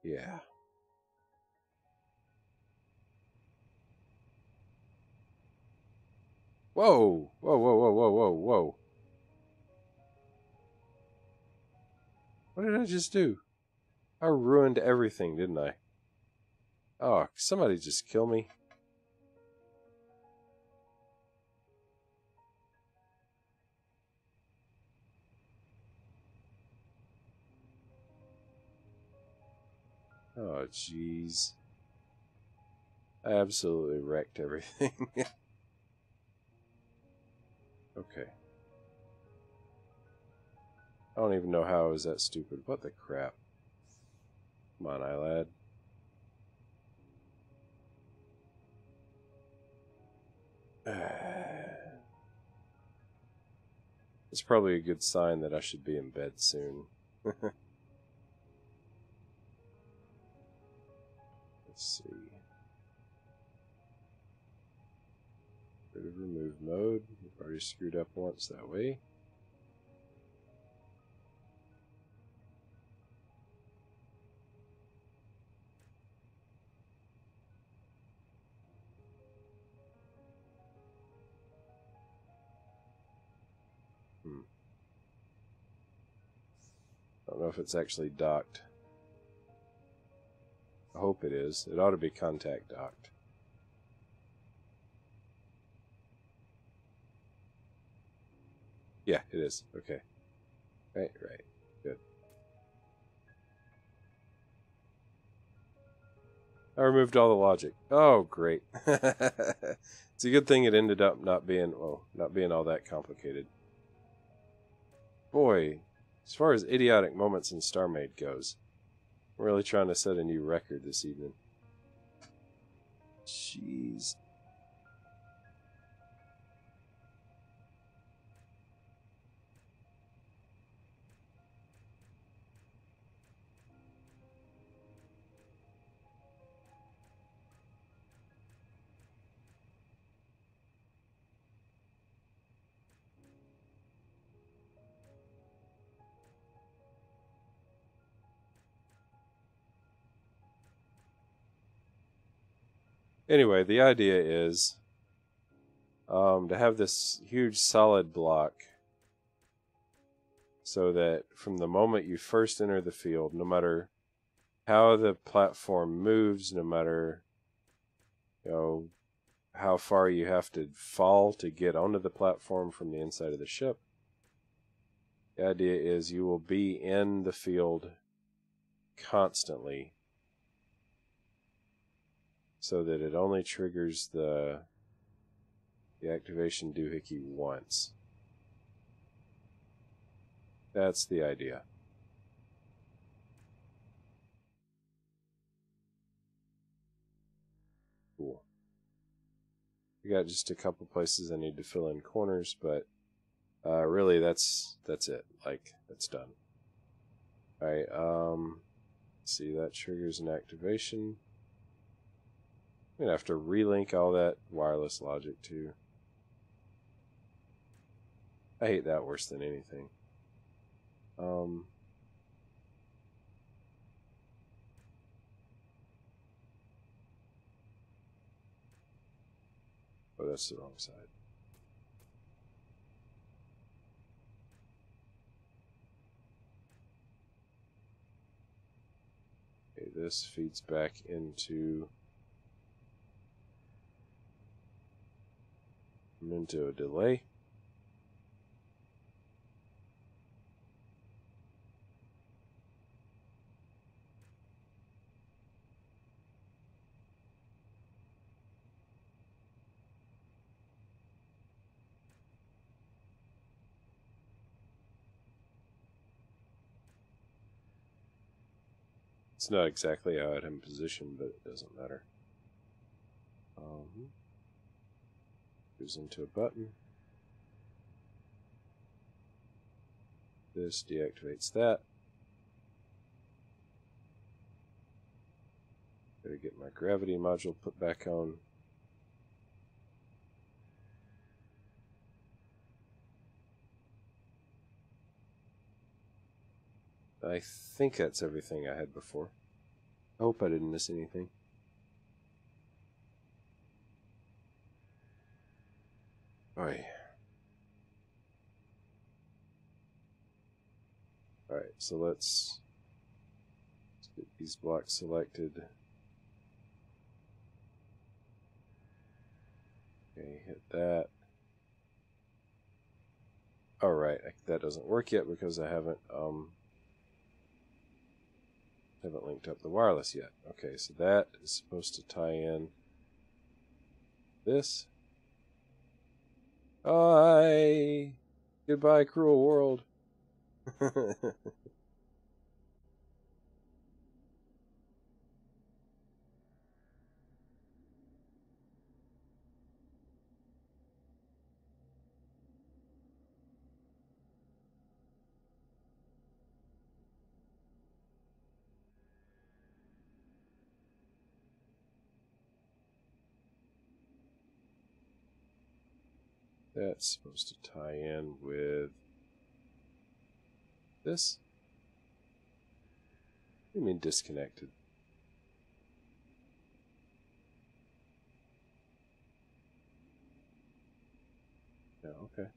Yeah. Whoa! Whoa, whoa, whoa, whoa, whoa, whoa. What did I just do? I ruined everything, didn't I? Oh, somebody just kill me. Oh, jeez. I absolutely wrecked everything. Okay. I don't even know how I was that stupid. What the crap? Come on, Aylad. It's probably a good sign that I should be in bed soon. Let's see. Rid of remove mode. We've already screwed up once that way. I don't know if it's actually docked. I hope it is. It ought to be contact docked. Yeah, it is. Okay. Right. Good. I removed all the logic. Oh, great. It's a good thing it ended up not being all that complicated. Boy, as far as idiotic moments in Starmade goes, I'm really trying to set a new record this evening. Jeez. Anyway, the idea is to have this huge solid block so that from the moment you first enter the field, no matter how the platform moves, no matter how far you have to fall to get onto the platform from the inside of the ship, the idea is you will be in the field constantly so that it only triggers the activation doohickey once. That's the idea. Cool. We got just a couple places I need to fill in corners, but really that's it. Like, that's done. Alright, see, that triggers an activation. I'm going to have to relink all that wireless logic too. I hate that worse than anything. Oh, that's the wrong side. Okay, this feeds back into a delay. It's not exactly how I had him positioned, but it doesn't matter. Goes into a button. This deactivates that. Gotta get my gravity module put back on. I think that's everything I had before. hope I didn't miss anything. Alright. Alright, so let's get these blocks selected. Okay, hit that. Alright, that doesn't work yet because I haven't linked up the wireless yet. Okay, so that is supposed to tie in this. Bye! Goodbye, cruel world. That's supposed to tie in with this. What do you mean disconnected? No, okay.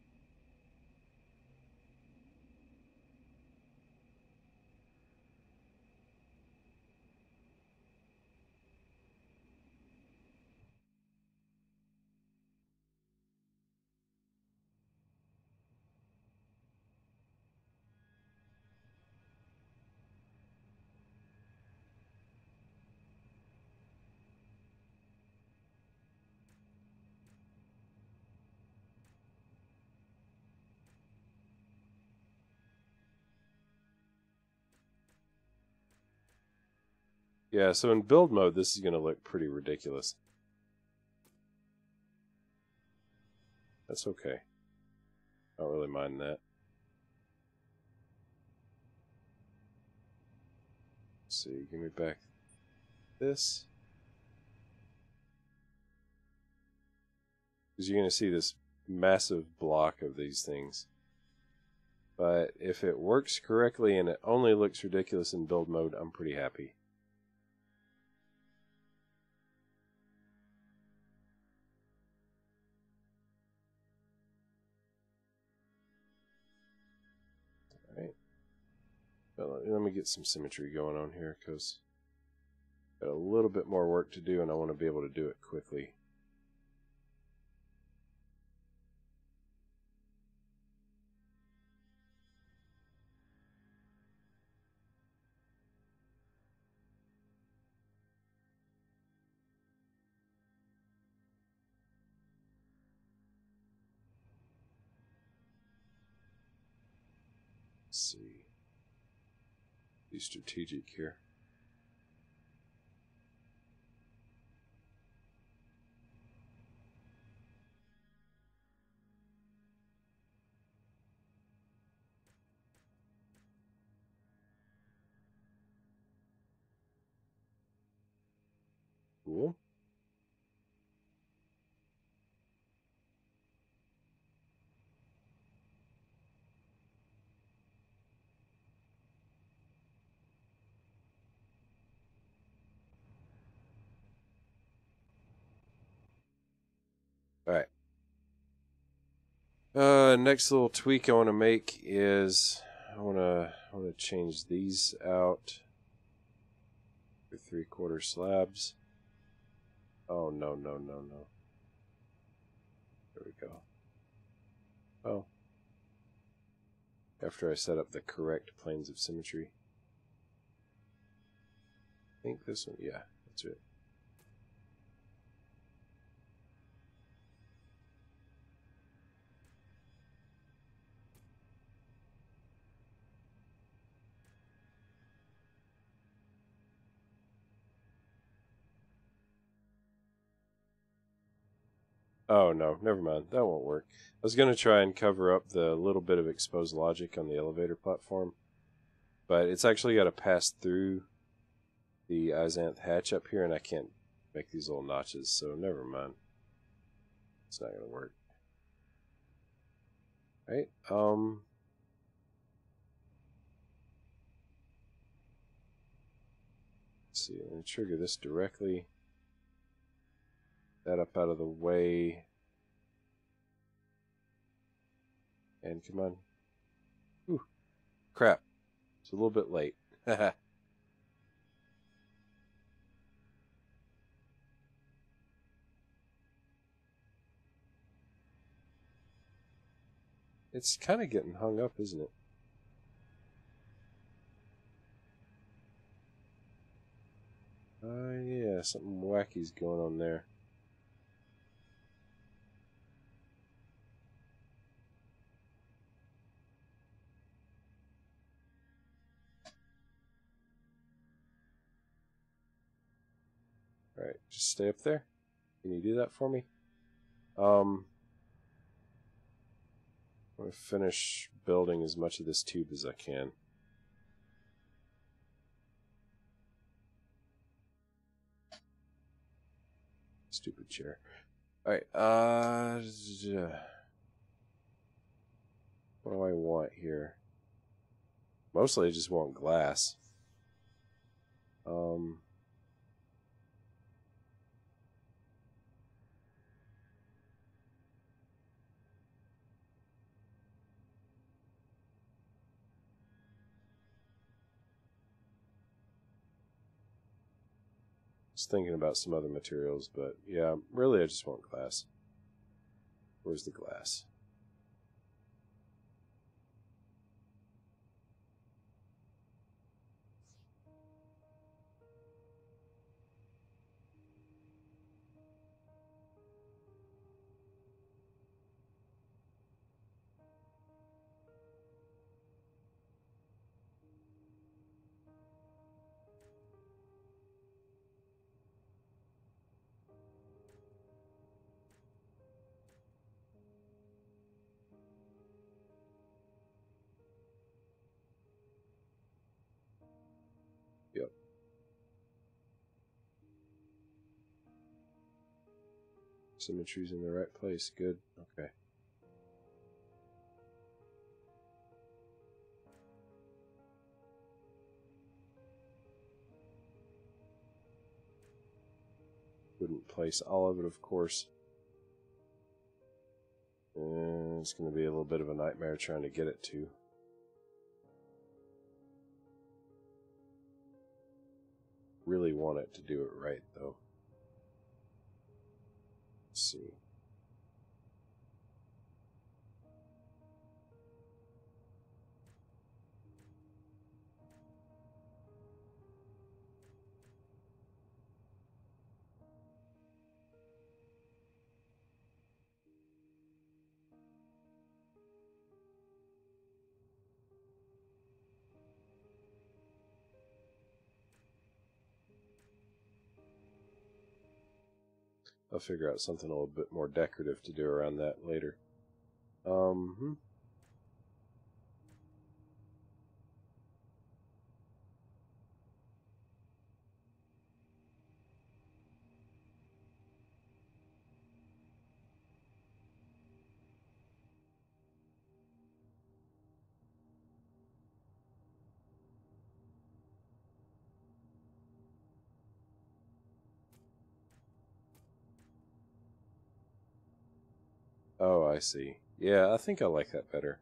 Yeah, so in build mode, this is going to look pretty ridiculous. That's okay. I don't really mind that. Let's see, give me back this. Because you're going to see this massive block of these things. But if it works correctly and it only looks ridiculous in build mode, I'm pretty happy. Alright. Well, let me get some symmetry going on here because got a little bit more work to do and I want to be able to do it quickly. Let's see. Be strategic here. Cool. Alright. Next little tweak I want to make is I want to change these out for 3/4 slabs. Oh no. There we go. Oh. After I set up the correct planes of symmetry. I think this one, yeah, that's it. Oh no, never mind. That won't work. I was going to try and cover up the little bit of exposed logic on the elevator platform, but it's actually got to pass through the Isanth hatch up here, and I can't make these little notches, so never mind. It's not going to work. Right? Let's see, let me trigger this directly. That up out of the way. And come on. Ooh, crap. It's a little bit late. It's kind of getting hung up, isn't it? Yeah, something wacky's going on there. Alright, just stay up there. Can you do that for me? I'm going to finish building as much of this tube as I can. Stupid chair. Alright, what do I want here? Mostly I just want glass. Just thinking about some other materials, but yeah, really I just want glass. Where's the glass? Yep. Symmetry's in the right place. Good. Okay. Wouldn't place all of it, of course. And it's going to be a little bit of a nightmare trying to get it to. Really want it to do it right, though. Let's see. I'll figure out something a little bit more decorative to do around that later. Oh, I see. Yeah, I think I like that better.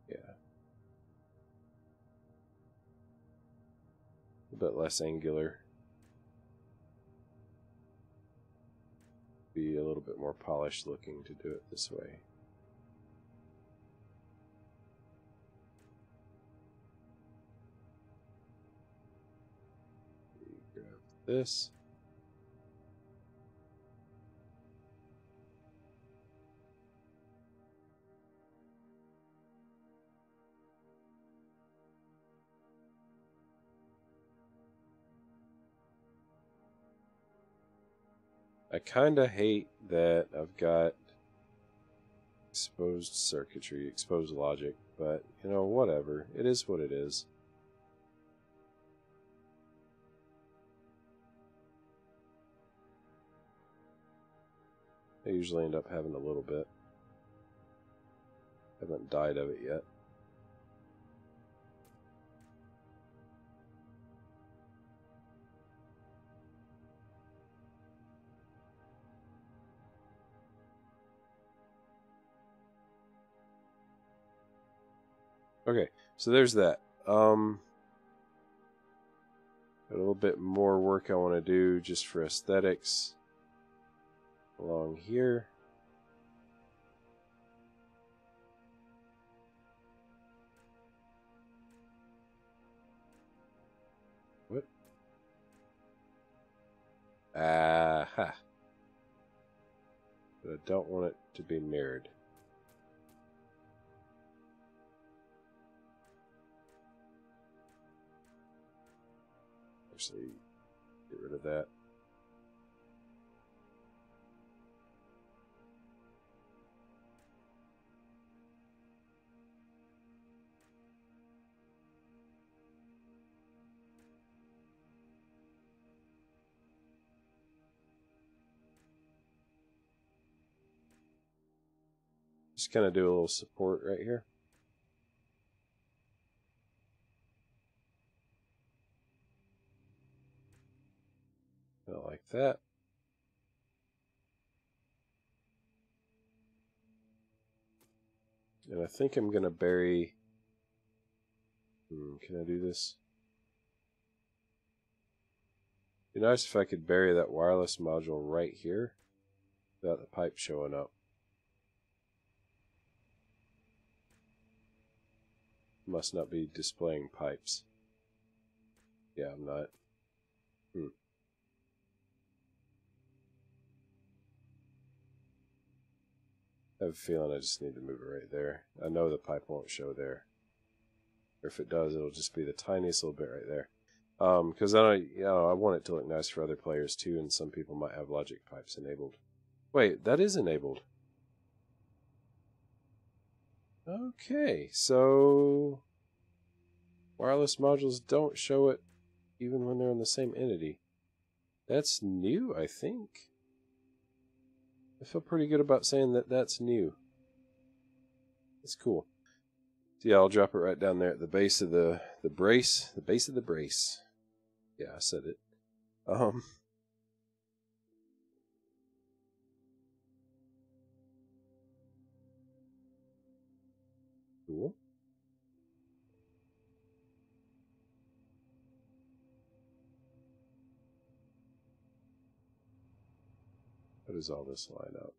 Yeah. A bit less angular. Be a little bit more polished looking to do it this way. Grab this. I kinda hate that I've got exposed circuitry, exposed logic, but, you know, whatever. It is what it is. I usually end up having a little bit. Haven't died of it yet. Okay, so there's that. Got a little bit more work I want to do just for aesthetics along here. What? Aha. But I don't want it to be mirrored. Actually, get rid of that. Just kind of do a little support right here. Not like that. And I think I'm going to bury... can I do this? It'd be nice if I could bury that wireless module right here without the pipe showing up. Must not be displaying pipes. Yeah, I'm not. I have a feeling I just need to move it right there. I know the pipe won't show there. Or if it does, it'll just be the tiniest little bit right there. Because I want it to look nice for other players too, and some people might have logic pipes enabled. Wait, that is enabled. Okay, so wireless modules don't show it even when they're in the same entity. That's new, I think. I feel pretty good about saying that that's new. That's cool. So yeah, I'll drop it right down there at the base of the brace. The base of the brace. Yeah, I said it. Cool. How does all this line up?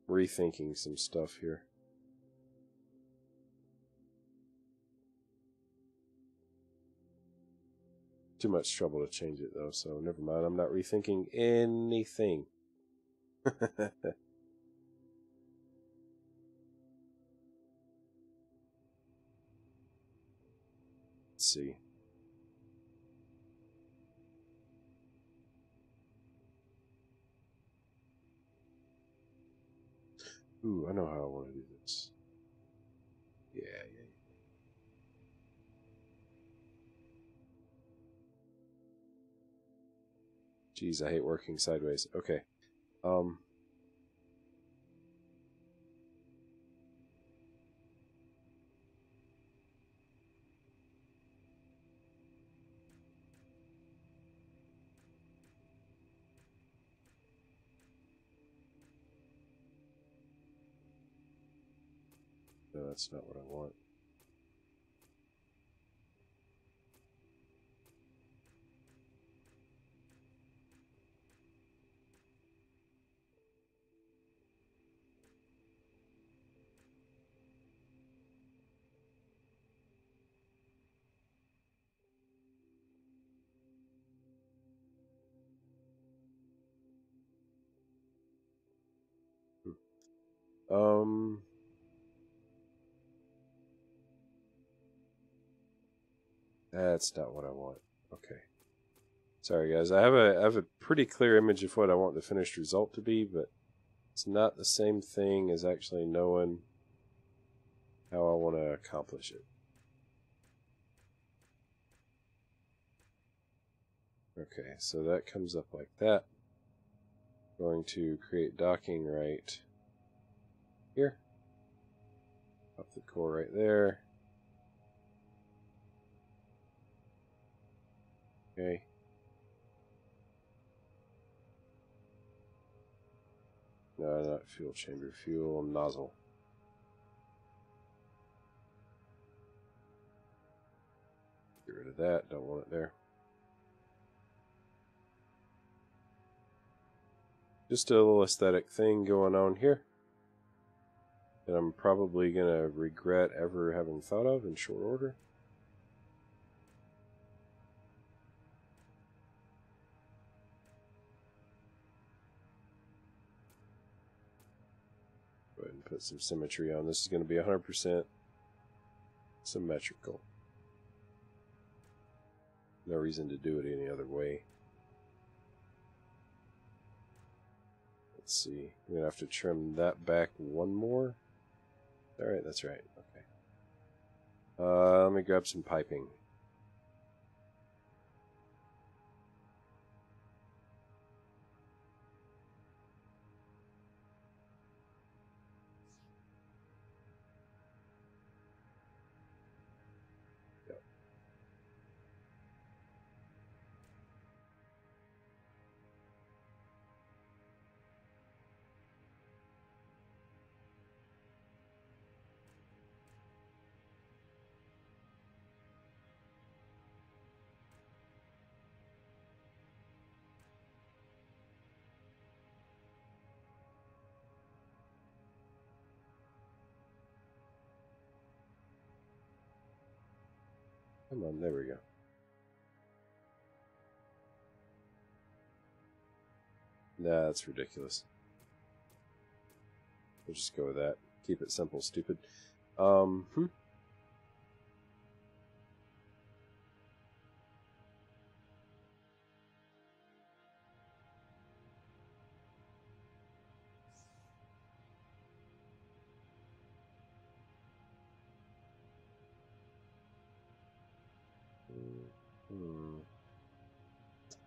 Rethinking some stuff here. Too much trouble to change it though, so never mind. I'm not rethinking anything. Let's see. Ooh, I know how I want to do this. Yeah. Geez, I hate working sideways. Okay. No, that's not what I want. That's not what I want. Okay. Sorry guys, I have a pretty clear image of what I want the finished result to be, but it's not the same thing as actually knowing how I want to accomplish it. Okay, so that comes up like that. Going to create docking right here. Up the core right there. Okay. No, not fuel chamber. Fuel nozzle. Get rid of that. Don't want it there. Just a little aesthetic thing going on here that I'm probably going to regret ever having thought of in short order. Go ahead and put some symmetry on. This is going to be 100% symmetrical. No reason to do it any other way. Let's see. I'm going to have to trim that back one more. Alright, that's right. Okay. Let me grab some piping. Yep. Come on, there we go. Nah, that's ridiculous. We'll just go with that. Keep it simple, stupid.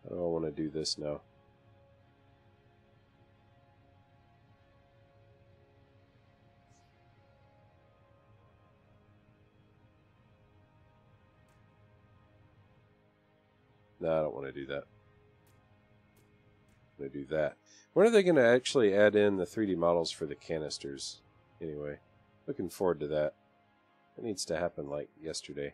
I don't want to do this now. No, I don't want to do that. I'm going to do that. When are they going to actually add in the 3D models for the canisters? Anyway, looking forward to that. It needs to happen like yesterday.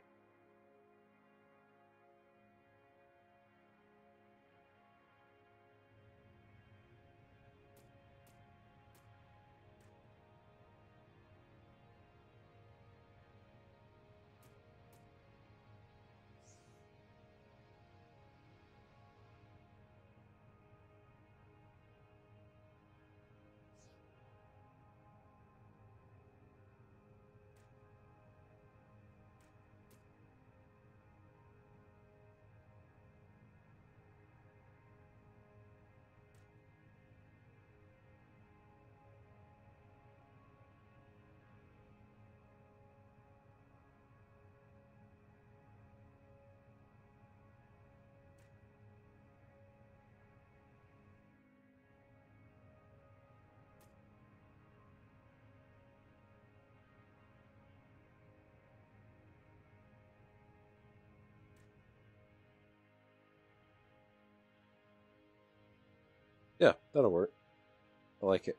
Yeah, that'll work. I like it.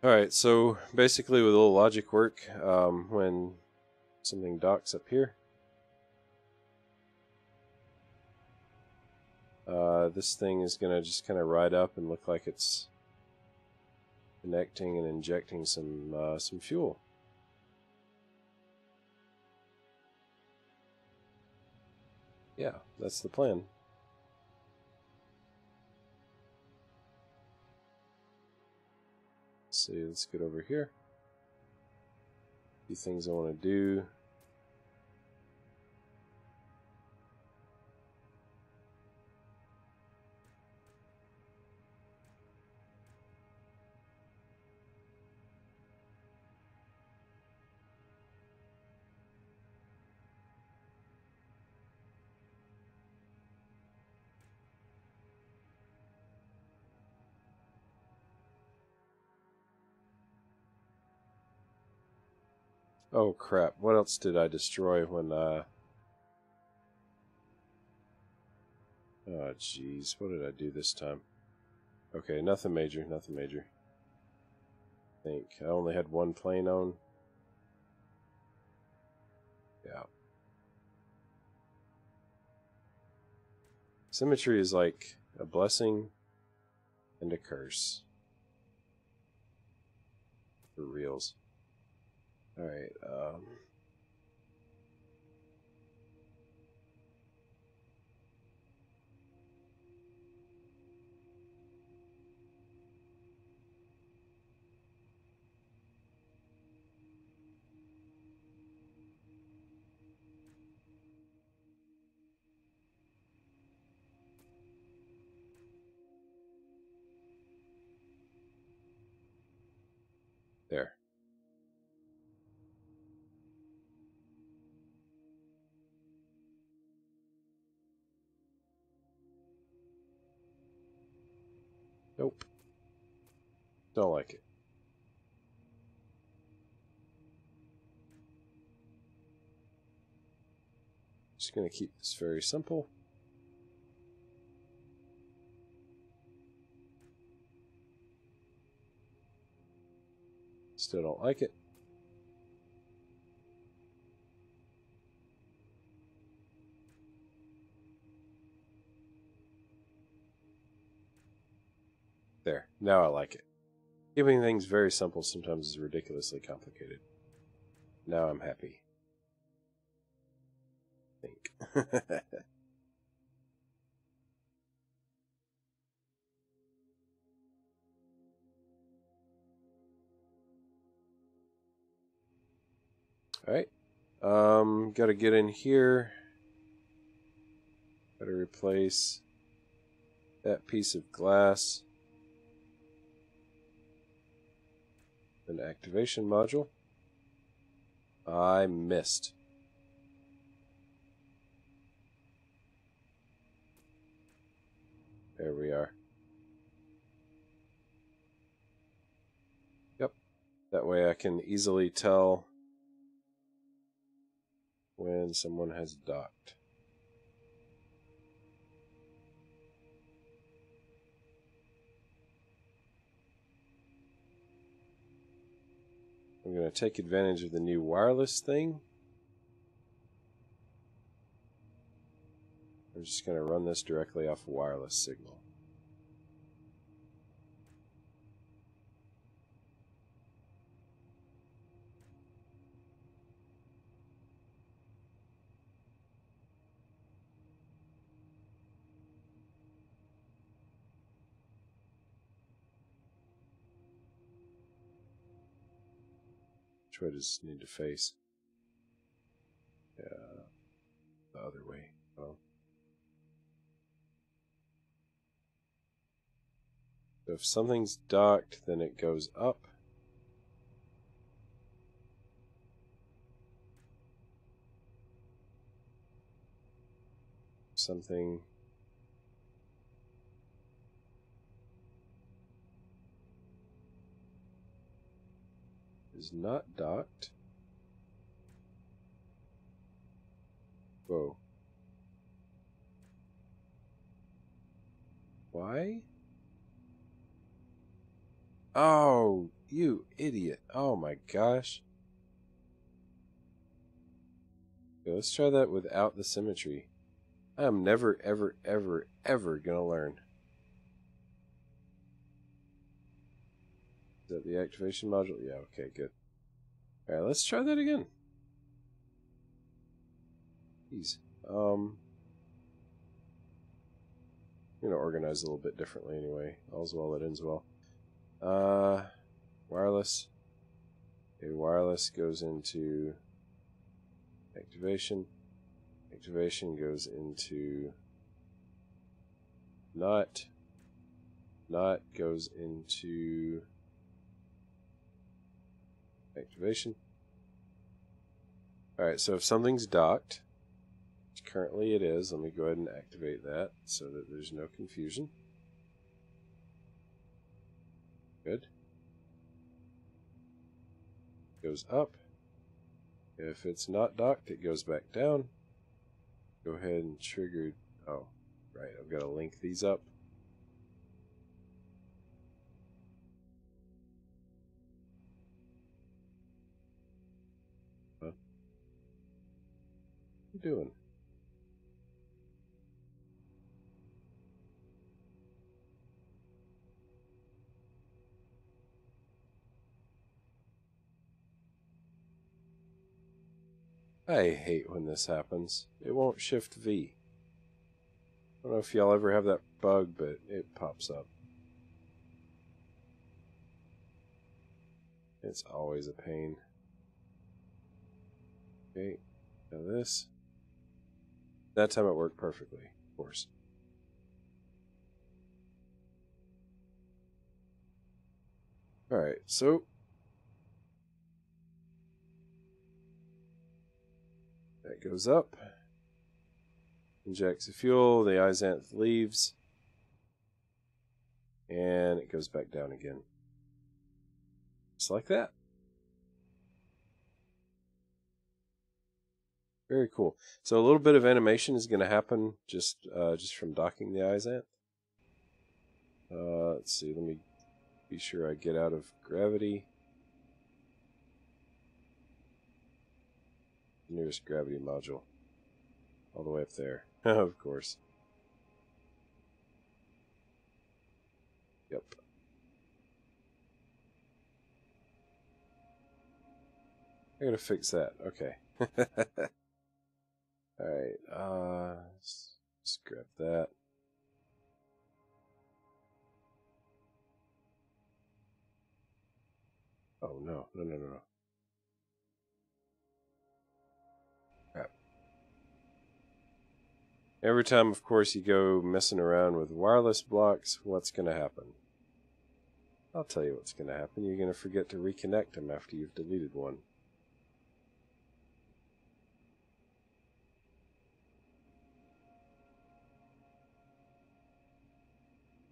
Alright, so basically with a little logic work, when something docks up here, this thing is going to just kind of ride up and look like it's connecting and injecting some fuel. Yeah, that's the plan. Let's see, let's get over here. A few things I want to do. Oh crap, what else did I destroy when Oh, jeez. What did I do this time? Okay, nothing major, nothing major. I think I only had one plane on. Yeah. Symmetry is like a blessing and a curse. For reals. Alright, there. Nope. Don't like it. Just gonna keep this very simple. Still don't like it. There. Now I like it. Keeping things very simple sometimes is ridiculously complicated. Now I'm happy. I think. Alright. Gotta get in here. Gotta replace that piece of glass. An activation module. I missed. There we are. Yep. That way I can easily tell when someone has docked. I'm going to take advantage of the new wireless thing. I'm just going to run this directly off a wireless signal. Which way does it need to face? Yeah, the other way. Oh. So if something's docked, then it goes up. Something is not docked. Whoa. Why? Oh, you idiot. Oh my gosh. Okay, let's try that without the symmetry. I'm never, ever, ever, ever gonna learn. Is that the activation module? Yeah, okay, good. Alright, let's try that again. Jeez. I'm gonna organize a little bit differently anyway. All's well that ends well. Wireless. Okay, wireless goes into activation. Activation goes into not. Not goes into activation. Alright, so if something's docked, which currently it is, let me go ahead and activate that so that there's no confusion. Good. Goes up. If it's not docked, it goes back down. Go ahead and trigger. Oh, Right, I've got to link these up. What are you doing? I hate when this happens. It won't shift V. I don't know if y'all ever have that bug, but it pops up. It's always a pain. Okay, now this. That time it worked perfectly, of course. Alright, so that goes up. Injects the fuel, the Isanth leaves. And it goes back down again. Just like that. Very cool. So a little bit of animation is going to happen just from docking the Isanth. Let's see, let me be sure I get out of gravity. Nearest gravity module. All the way up there. Of course. Yep. I gotta fix that. Okay. Alright, just grab that. Oh no, no. Crap. Every time, of course, you go messing around with wireless blocks, what's gonna happen? I'll tell you what's gonna happen. You're gonna forget to reconnect them after you've deleted one.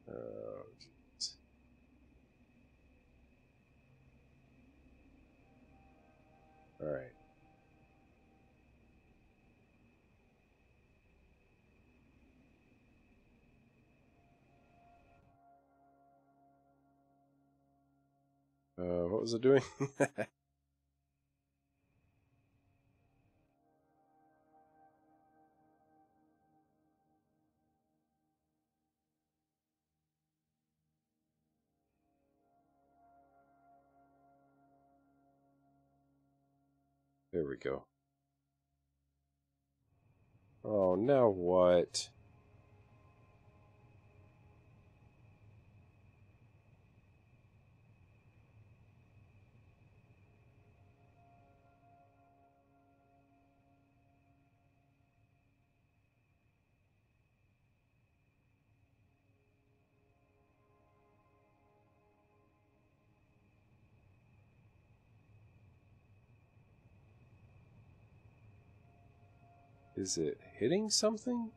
Oh, jeez. Alright. What was it doing? There we go. Oh, now what? Is it hitting something?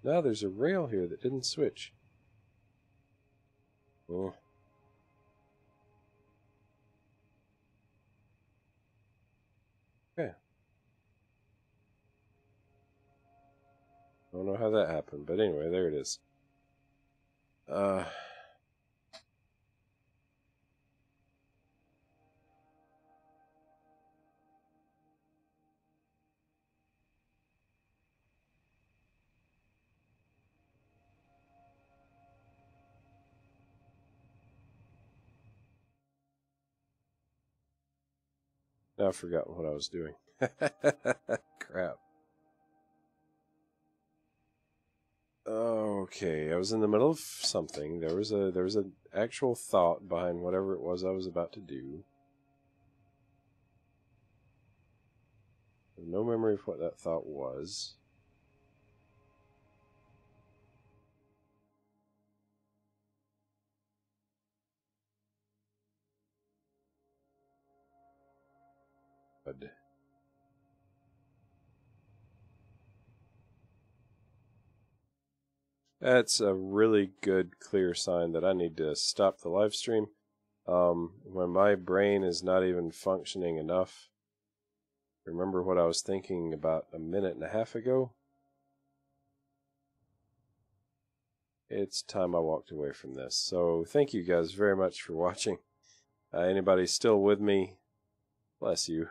Now there's a rail here that didn't switch. Oh. Okay. I don't know how that happened, but anyway, there it is. I forgot what I was doing. Crap. Okay, I was in the middle of something. There was an actual thought behind whatever it was I was about to do. I have no memory of what that thought was. But That's a really good, clear sign that I need to stop the live stream. When my brain is not even functioning enough. Remember what I was thinking about a minute and a half ago? It's time I walked away from this. So thank you guys very much for watching. Anybody still with me? Bless you.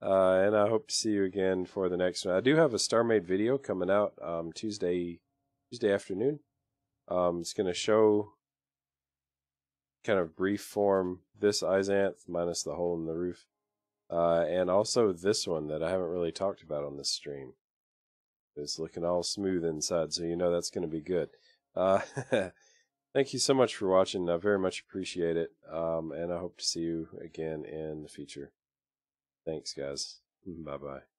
And I hope to see you again for the next one. I do have a Starmade video coming out Tuesday afternoon. It's going to show kind of brief form this Isanth minus the hole in the roof. And also this one that I haven't really talked about on this stream. It's looking all smooth inside, so you know that's going to be good. Thank you so much for watching. I very much appreciate it. And I hope to see you again in the future. Thanks, guys. Bye-bye.